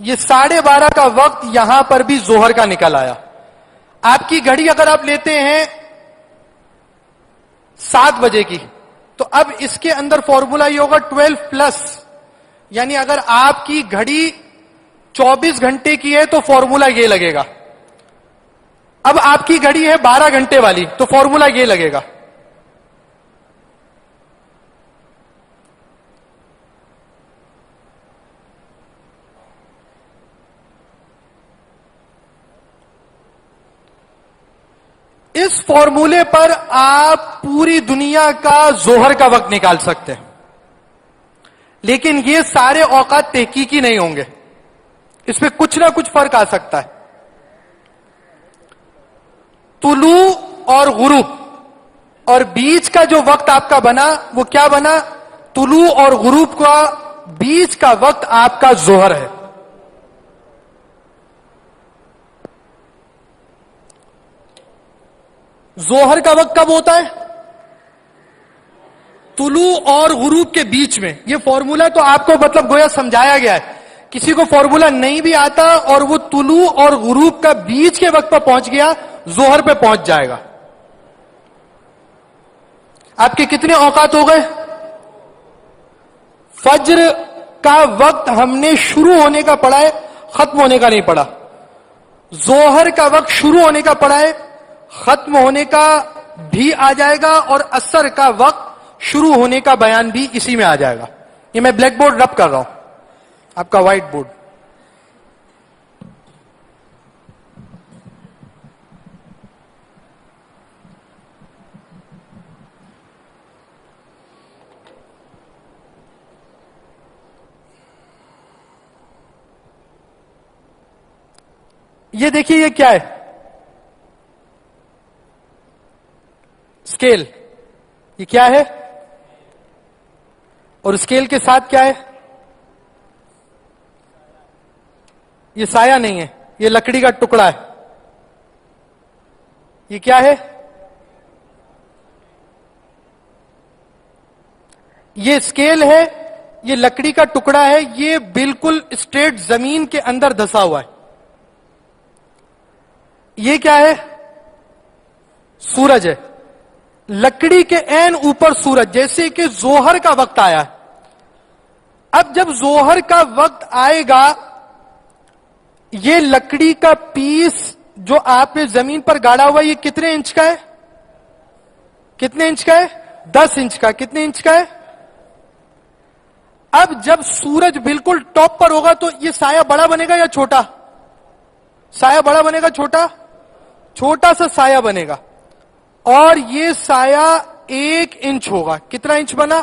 یہ 12.5 کا وقت یہاں پر بھی ظہر کا نکل آیا. آپ کی گھڑی اگر آپ لیتے ہیں 7 بجے کی تو اب اس کے اندر فارمولا یہ ہوگا 12+، یعنی اگر آپ کی گھڑی 24 گھنٹے کی ہے تو فارمولا یہ لگے گا. اب آپ کی گھڑی ہے 12 گھنٹے والی تو فارمولا یہ لگے گا. اس فارمولے پر آپ پوری دنیا کا ظہر کا وقت نکال سکتے ہیں، لیکن یہ سارے اوقات تحقیقی نہیں ہوں گے. اس میں کچھ نہ کچھ فرق آ سکتا ہے. طلوع اور غروب اور بیچ کا جو وقت آپ کا بنا وہ کیا بنا؟ طلوع اور غروب کا بیچ کا وقت آپ کا ظہر ہے. ظہر کا وقت کب ہوتا ہے؟ طلوع اور غروب کے بیچ میں. یہ فارمولا تو آپ کو مطلب گویا سمجھایا گیا ہے. کسی کو فارمولا نہیں بھی آتا اور وہ طلوع اور غروب کا بیچ کے وقت پر پہنچ گیا ظہر پہ پہنچ جائے گا. آپ کے کتنے اوقات ہو گئے؟ فجر کا وقت ہم نے شروع ہونے کا پڑھا ہے، ختم ہونے کا نہیں پڑھا. ظہر کا وقت شروع ہونے کا پڑھا ہے، ختم ہونے کا بھی آ جائے گا، اور عصر کا وقت شروع ہونے کا بیان بھی اسی میں آ جائے گا. یہ میں بلیک بورڈ رب کر رہا ہوں، آپ کا وائٹ بورڈ. یہ دیکھیے یہ کیا ہے؟ اسکیل. یہ کیا ہے؟ اور اسکیل کے ساتھ کیا ہے؟ یہ سایہ نہیں ہے، یہ لکڑی کا ٹکڑا ہے. یہ کیا ہے؟ یہ اسکیل ہے، یہ لکڑی کا ٹکڑا ہے، یہ بالکل اسٹریٹ زمین کے اندر دھسا ہوا ہے. یہ کیا ہے؟ سورج ہے. لکڑی کے عین اوپر سورج. جیسے کہ ظہر کا وقت آیا ہے. اب جب ظہر کا وقت آئے گا، یہ لکڑی کا پیس جو آپ نے زمین پر گاڑا ہوا ہے، یہ کتنے انچ کا ہے؟ کتنے انچ کا ہے؟ 10 انچ کا. کتنے انچ کا ہے؟ اب جب سورج بالکل ٹاپ پر ہوگا تو یہ سایہ بڑا بنے گا یا چھوٹا؟ سایہ بڑا بنے گا چھوٹا؟ چھوٹا سا سایہ بنے گا. اور یہ سایہ 1 انچ ہوگا. کتنا انچ بنا؟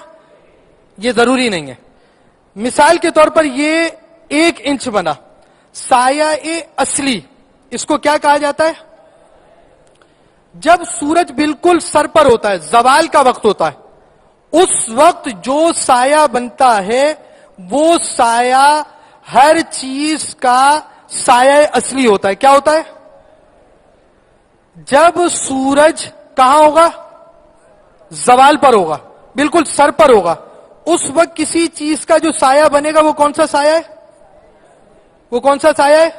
یہ ضروری نہیں ہے. مثال کے طور پر یہ 1 انچ بنا. سایہ اصلی اس کو کیا کہا جاتا ہے؟ جب سورج بالکل سر پر ہوتا ہے، زوال کا وقت ہوتا ہے، اس وقت جو سایہ بنتا ہے وہ سایہ ہر چیز کا سایہ اصلی ہوتا ہے. کیا ہوتا ہے؟ جب سورج کہاں ہوگا؟ زوال پر ہوگا، بالکل سر پر ہوگا، اس وقت کسی چیز کا جو سایہ بنے گا وہ کون سا سایہ ہے؟ وہ کون سا سایہ ہے؟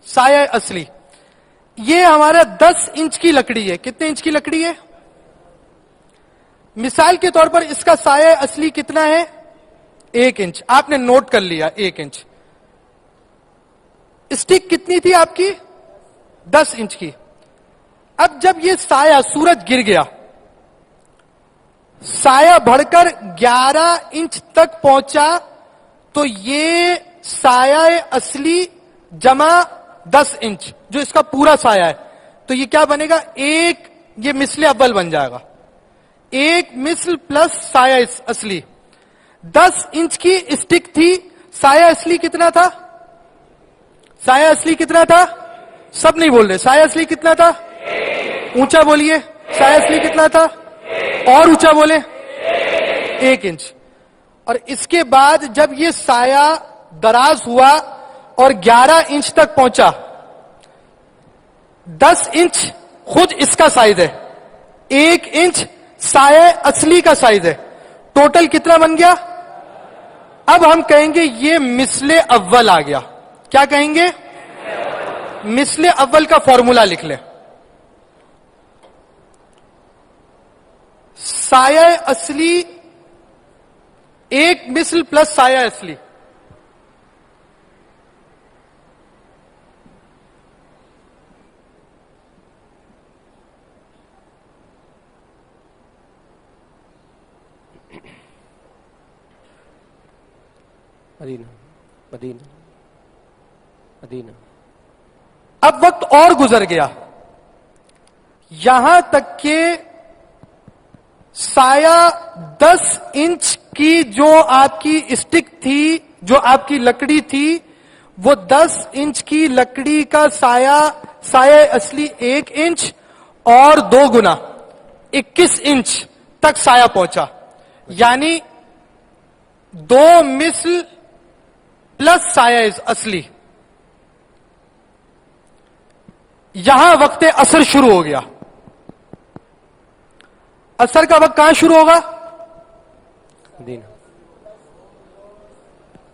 سایہ اصلی. یہ ہمارا 10 انچ کی لکڑی ہے. کتنے انچ کی لکڑی ہے؟ مثال کے طور پر اس کا سایہ اصلی کتنا ہے؟ 1 انچ. آپ نے نوٹ کر لیا 1 انچ. اسٹک کتنی تھی آپ کی؟ 10 انچ کی. اب جب یہ سایہ سورج گر گیا، سایہ بڑھ کر 11 انچ تک پہنچا، تو یہ سایہ اصلی جمع 10 انچ جو اس کا پورا سایہ ہے، تو یہ کیا بنے گا؟ یہ مثل اول بن جائے گا. 1 مثل پلس سایہ اصلی. 10 انچ کی اسٹک تھی. سایہ اصلی کتنا تھا؟ سایہ اصلی کتنا تھا؟ سب نہیں بول رہے. سایہ اصلی کتنا تھا؟ اونچا بولیے. سایہ اصلی کتنا تھا؟ اور اونچا بولے. 1 انچ. اور اس کے بعد جب یہ سایہ دراز ہوا اور 11 انچ تک پہنچا، 10 انچ خود اس کا سائز ہے، 1 انچ سایہ اصلی کا سائز ہے. ٹوٹل کتنا بن گیا؟ اب ہم کہیں گے یہ مثل اول آ گیا. کیا کہیں گے؟ مثل اول کا فارمولا لکھ لیں. سایہ اصلی 1 مثل پلس سایہ اصلی. مدینہ. اب وقت اور گزر گیا، یہاں تک کہ سایہ 10 انچ کی جو آپ کی اسٹک تھی، جو آپ کی لکڑی تھی، وہ 10 انچ کی لکڑی کا سایہ اصلی 1 انچ اور 2 گنا 21 انچ تک سایہ پہنچا، یعنی 2 مثل پلس سایہ اصلی. یہاں وقت اثر شروع ہو گیا. اثر کا وقت کہاں شروع ہوگا؟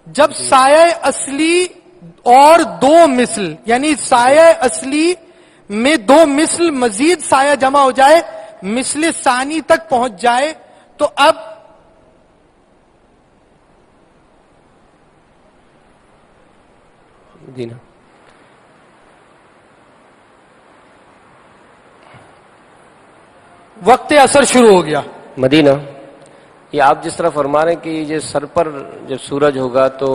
جب سایہ اصلی اور 2 مثل، یعنی سایہ اصلی میں 2 مثل مزید سایہ جمع ہو جائے، مثل ثانی تک پہنچ جائے، تو اب وقت اثر شروع ہو گیا. مدینہ، یہ آپ جس طرح فرما رہے ہیں کہ یہ سر پر جب سورج ہوگا تو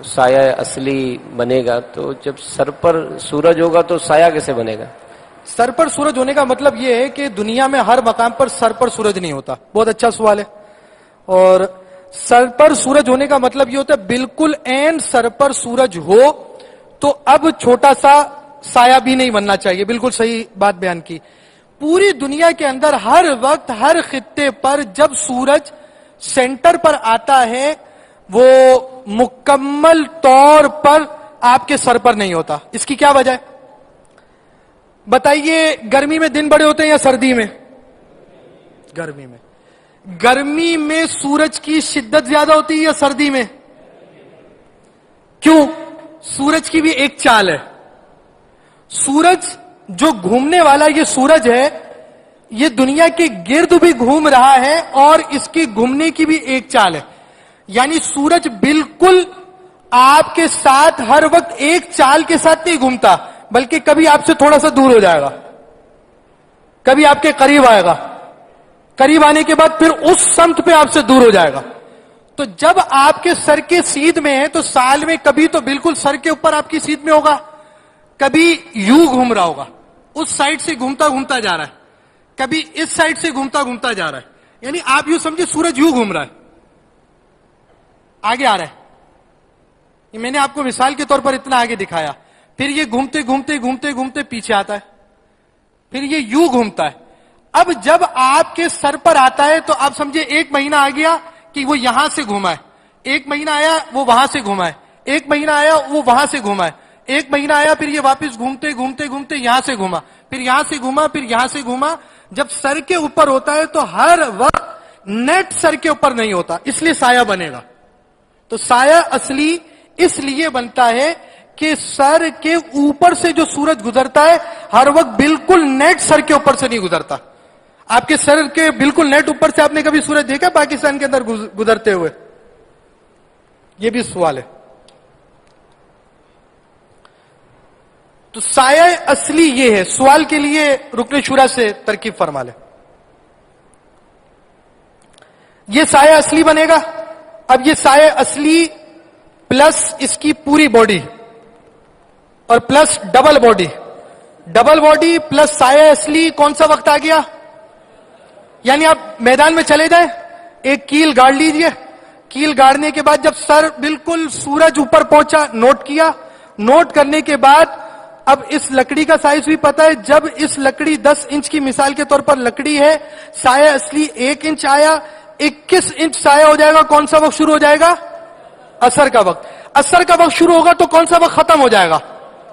سایہ اصلی بنے گا، تو جب سر پر سورج ہوگا تو سایہ کیسے بنے گا؟ سر پر سورج ہونے کا مطلب یہ ہے کہ دنیا میں ہر مقام پر سر پر سورج نہیں ہوتا. بہت اچھا سوال ہے. اور سر پر سورج ہونے کا مطلب یہ ہوتا ہے بالکل عین سر پر سورج ہو تو اب چھوٹا سا سایہ بھی نہیں بننا چاہیے. بالکل صحیح بات بیان کی. پوری دنیا کے اندر ہر وقت ہر خطے پر جب سورج سینٹر پر آتا ہے وہ مکمل طور پر آپ کے سر پر نہیں ہوتا. اس کی کیا وجہ ہے بتائیے؟ گرمی میں دن بڑے ہوتے ہیں یا سردی میں؟ گرمی میں. گرمی میں سورج کی شدت زیادہ ہوتی ہے یا سردی میں؟ کیوں؟ سورج کی بھی ایک چال ہے. سورج جو گھومنے والا یہ سورج ہے یہ دنیا کے گرد بھی گھوم رہا ہے اور اس کی گھومنے کی بھی ایک چال ہے. یعنی سورج بالکل آپ کے ساتھ ہر وقت ایک چال کے ساتھ نہیں گھومتا، بلکہ کبھی آپ سے تھوڑا سا دور ہو جائے گا، کبھی آپ کے قریب آئے گا، قریب آنے کے بعد پھر اس سمت پہ آپ سے دور ہو جائے گا. تو جب آپ کے سر کے سیدھ میں ہے تو سال میں کبھی تو بالکل سر کے اوپر آپ کی سیدھ میں ہوگا، کبھی یوں گھوم رہا ہوگا، اس سائڈ سے گھومتا گھومتا جا رہا ہے، کبھی اس سائڈ سے گھومتا گھومتا جا رہا ہے. یعنی آپ یوں سمجھے سورج یوں گھوم رہا ہے، آگے آ رہا ہے. یہ میں نے آپ کو مثال کے طور پر اتنا آگے دکھایا. پھر یہ گھومتے گھومتے گھومتے گھومتے پیچھے آتا ہے، پھر یہ یوں گھومتا ہے. اب جب آپ کے سر پر آتا ہے تو آپ سمجھے 1 مہینہ آ گیا کہ وہ یہاں سے گھوما ہے، 1 مہینہ آیا وہ وہاں سے گھوما ہے، 1 مہینہ آیا وہ وہاں سے گھوما ہے، 1 مہینہ آیا پھر یہ واپس گھومتے گھومتے گھومتے یہاں سے گھوما، پھر یہاں سے گھوما، پھر یہاں سے گھوما. جب سر کے اوپر ہوتا ہے تو ہر وقت نیٹ سر کے اوپر نہیں ہوتا، اس لیے سایہ بنے گا. تو سایہ اصلی اس لیے بنتا ہے کہ سر کے اوپر سے جو سورج گزرتا ہے ہر وقت بالکل نیٹ سر کے اوپر سے نہیں گزرتا. آپ کے سر کے بالکل نیٹ اوپر سے آپ نے کبھی سورج دیکھا پاکستان کے اندر گزرتے ہوئے؟ یہ بھی سوال ہے. تو سایہ اصلی یہ ہے. سوال کے لیے رکن شورا سے ترکیب فرما لیں. یہ سایہ اصلی بنے گا. اب یہ سایہ اصلی پلس اس کی پوری باڈی اور پلس ڈبل باڈی پلس سایہ اصلی کون سا وقت آ گیا؟ یعنی آپ میدان میں چلے جائیں، ایک کیل گاڑ لیجئے. کیل گاڑنے کے بعد جب سر بالکل سورج اوپر پہنچا نوٹ کیا، نوٹ کرنے کے بعد اب اس لکڑی کا سائز بھی پتا ہے. جب اس لکڑی 10 انچ کی مثال کے طور پر لکڑی ہے، سایہ اصلی 1 انچ آیا، 21 انچ سایہ ہو جائے گا. کون سا وقت شروع ہو جائے گا؟ اثر کا وقت. اثر کا وقت شروع ہوگا تو کون سا وقت ختم ہو جائے گا؟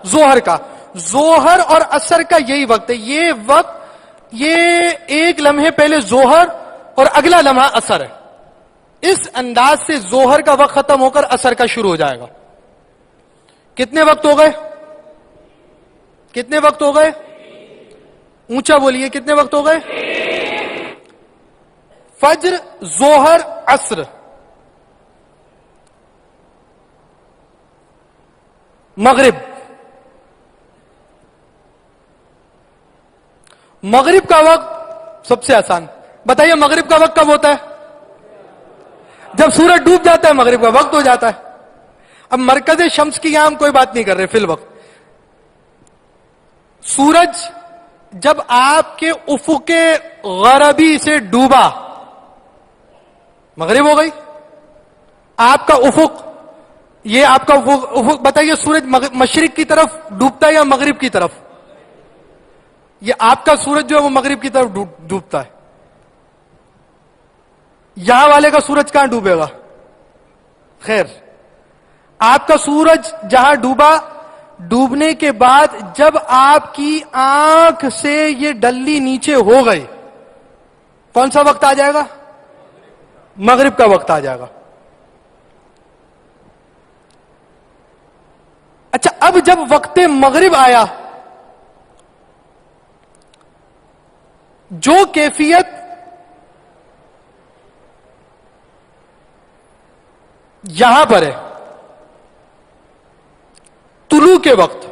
ظہر کا. ظہر اور اثر کا یہی وقت ہے. یہ وقت یہ 1 لمحے پہلے ظہر اور اگلا لمحہ اثر ہے. اس انداز سے ظہر کا وقت ختم ہو کر اثر کا شروع ہو جائے گا. کتنے وقت ہو گئے؟ کتنے وقت ہو گئے؟ اونچا بولیے، کتنے وقت ہو گئے؟ فجر، ظہر، عصر. مغرب کا وقت سب سے آسان. بتائیے مغرب کا وقت کب ہوتا ہے؟ جب سورج ڈوب جاتا ہے مغرب کا وقت ہو جاتا ہے. اب مرکز شمس کی یہاں ہم کوئی بات نہیں کر رہے. فی الوقت سورج جب آپ کے افق غربی سے ڈوبا، مغرب ہو گئی. آپ کا افق یہ آپ کا افق بتائیے، سورج مشرق کی طرف ڈوبتا ہے یا مغرب کی طرف؟ یہ آپ کا سورج جو ہے وہ مغرب کی طرف ڈوبتا ہے. یہاں والے کا سورج کہاں ڈوبے گا؟ خیر، آپ کا سورج جہاں ڈوبا، ڈوبنے کے بعد جب آپ کی آنکھ سے یہ ڈلی نیچے ہو گئی، کون سا وقت آ جائے گا؟ مغرب کا وقت آ جائے گا. اچھا، اب جب وقت مغرب آیا، جو کیفیت یہاں پر ہے طلوع کے وقت،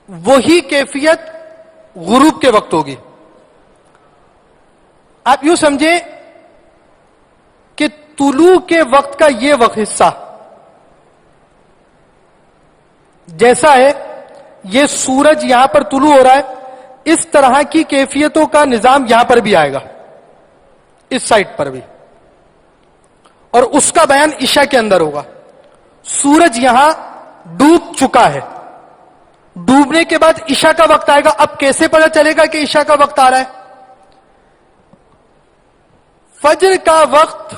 وہی کیفیت غروب کے وقت ہوگی. آپ یوں سمجھیں کہ طلوع کے وقت کا یہ وقت حصہ جیسا ہے، یہ سورج یہاں پر طلوع ہو رہا ہے، اس طرح کی کیفیتوں کا نظام یہاں پر بھی آئے گا، اس سائٹ پر بھی، اور اس کا بیان عشاء کے اندر ہوگا. سورج یہاں ڈوب چکا ہے، ڈوبنے کے بعد عشاء کا وقت آئے گا. اب کیسے پتہ چلے گا کہ عشاء کا وقت آ رہا ہے؟ فجر کا وقت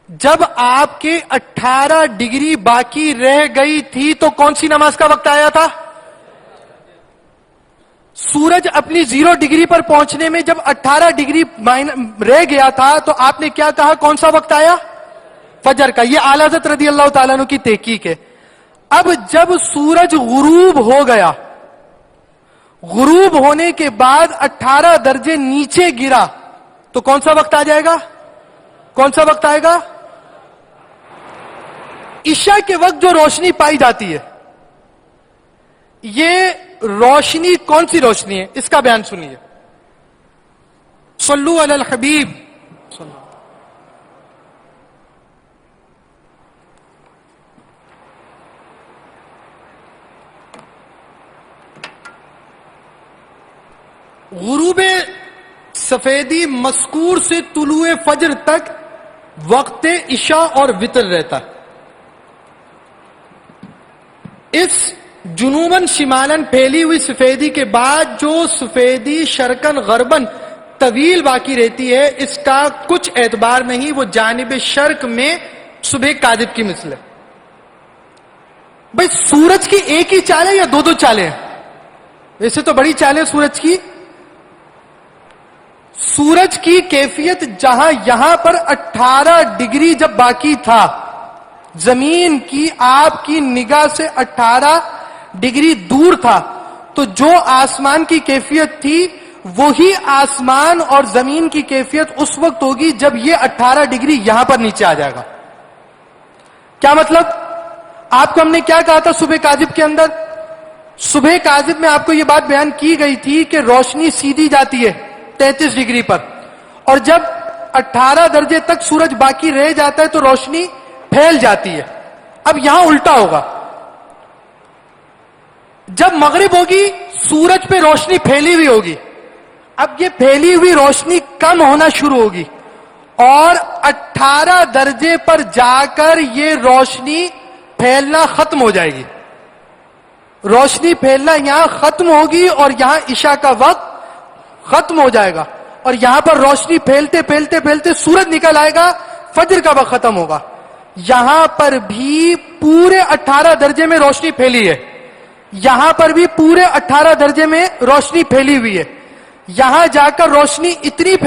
جب آپ کے 18 ڈگری باقی رہ گئی تھی تو کون سی نماز کا وقت آیا تھا؟ سورج اپنی 0 ڈگری پر پہنچنے میں جب 18 ڈگری رہ گیا تھا تو آپ نے کیا کہا؟ کون سا وقت آیا؟ فجر کا. یہ اعلی حضرت رضی اللہ تعالیٰ عنہ کی تحقیق ہے. اب جب سورج غروب ہو گیا، غروب ہونے کے بعد 18 درجے نیچے گرا تو کون سا وقت آ جائے گا؟ کون سا وقت آئے گا؟ عشاء کے وقت جو روشنی پائی جاتی ہے، یہ روشنی کون سی روشنی ہے؟ اس کا بیان سنیے. صلو علی الحبیب. غروب سفیدی مذکور سے طلوع فجر تک وقت عشاء اور وتر رہتا ہے. اس جنوباً شمالاً پھیلی ہوئی سفیدی کے بعد جو سفیدی شرقاً غرباً طویل باقی رہتی ہے، اس کا کچھ اعتبار نہیں، وہ جانب شرق میں صبح کاذب کی مثل ہے. بھئی سورج کی ایک ہی چال ہے یا دو چالیں ہیں؟ ویسے تو بڑی چال ہے سورج کی. سورج کی کیفیت جہاں یہاں پر 18 ڈگری جب باقی تھا، زمین کی آپ کی نگاہ سے 18 ڈگری دور تھا، تو جو آسمان کی کیفیت تھی وہی آسمان اور زمین کی کیفیت اس وقت ہوگی جب یہ 18 ڈگری یہاں پر نیچے آ جائے گا. کیا مطلب؟ آپ کو ہم نے کیا کہا تھا صبح کاذب کے اندر؟ صبح کاذب میں آپ کو یہ بات بیان کی گئی تھی کہ روشنی سیدھی جاتی ہے 33 ڈگری پر، اور جب 18 درجے تک سورج باقی رہ جاتا ہے تو روشنی پھیل جاتی ہے. اب یہاں الٹا ہوگا، جب مغرب ہوگی سورج پہ روشنی پھیلی ہوئی ہوگی، اب یہ پھیلی ہوئی روشنی کم ہونا شروع ہوگی اور 18 درجے پر جا کر یہ روشنی پھیلنا ختم ہو جائے گی. روشنی پھیلنا یہاں ختم ہوگی اور یہاں عشاء کا وقت ختم ہو جائے گا، اور یہاں پر روشنی پھیلتے پھیلتے پھیلتے سورج نکل آئے گا، فجر کا وقت ختم ہوگا. یہاں پر بھی پورے 18 درجے میں روشنی پھیلی ہے، یہاں پر بھی پورے 18 درجے میں روشنی پھیلی ہوئی ہے. یہاں جا کر روشنی اتنی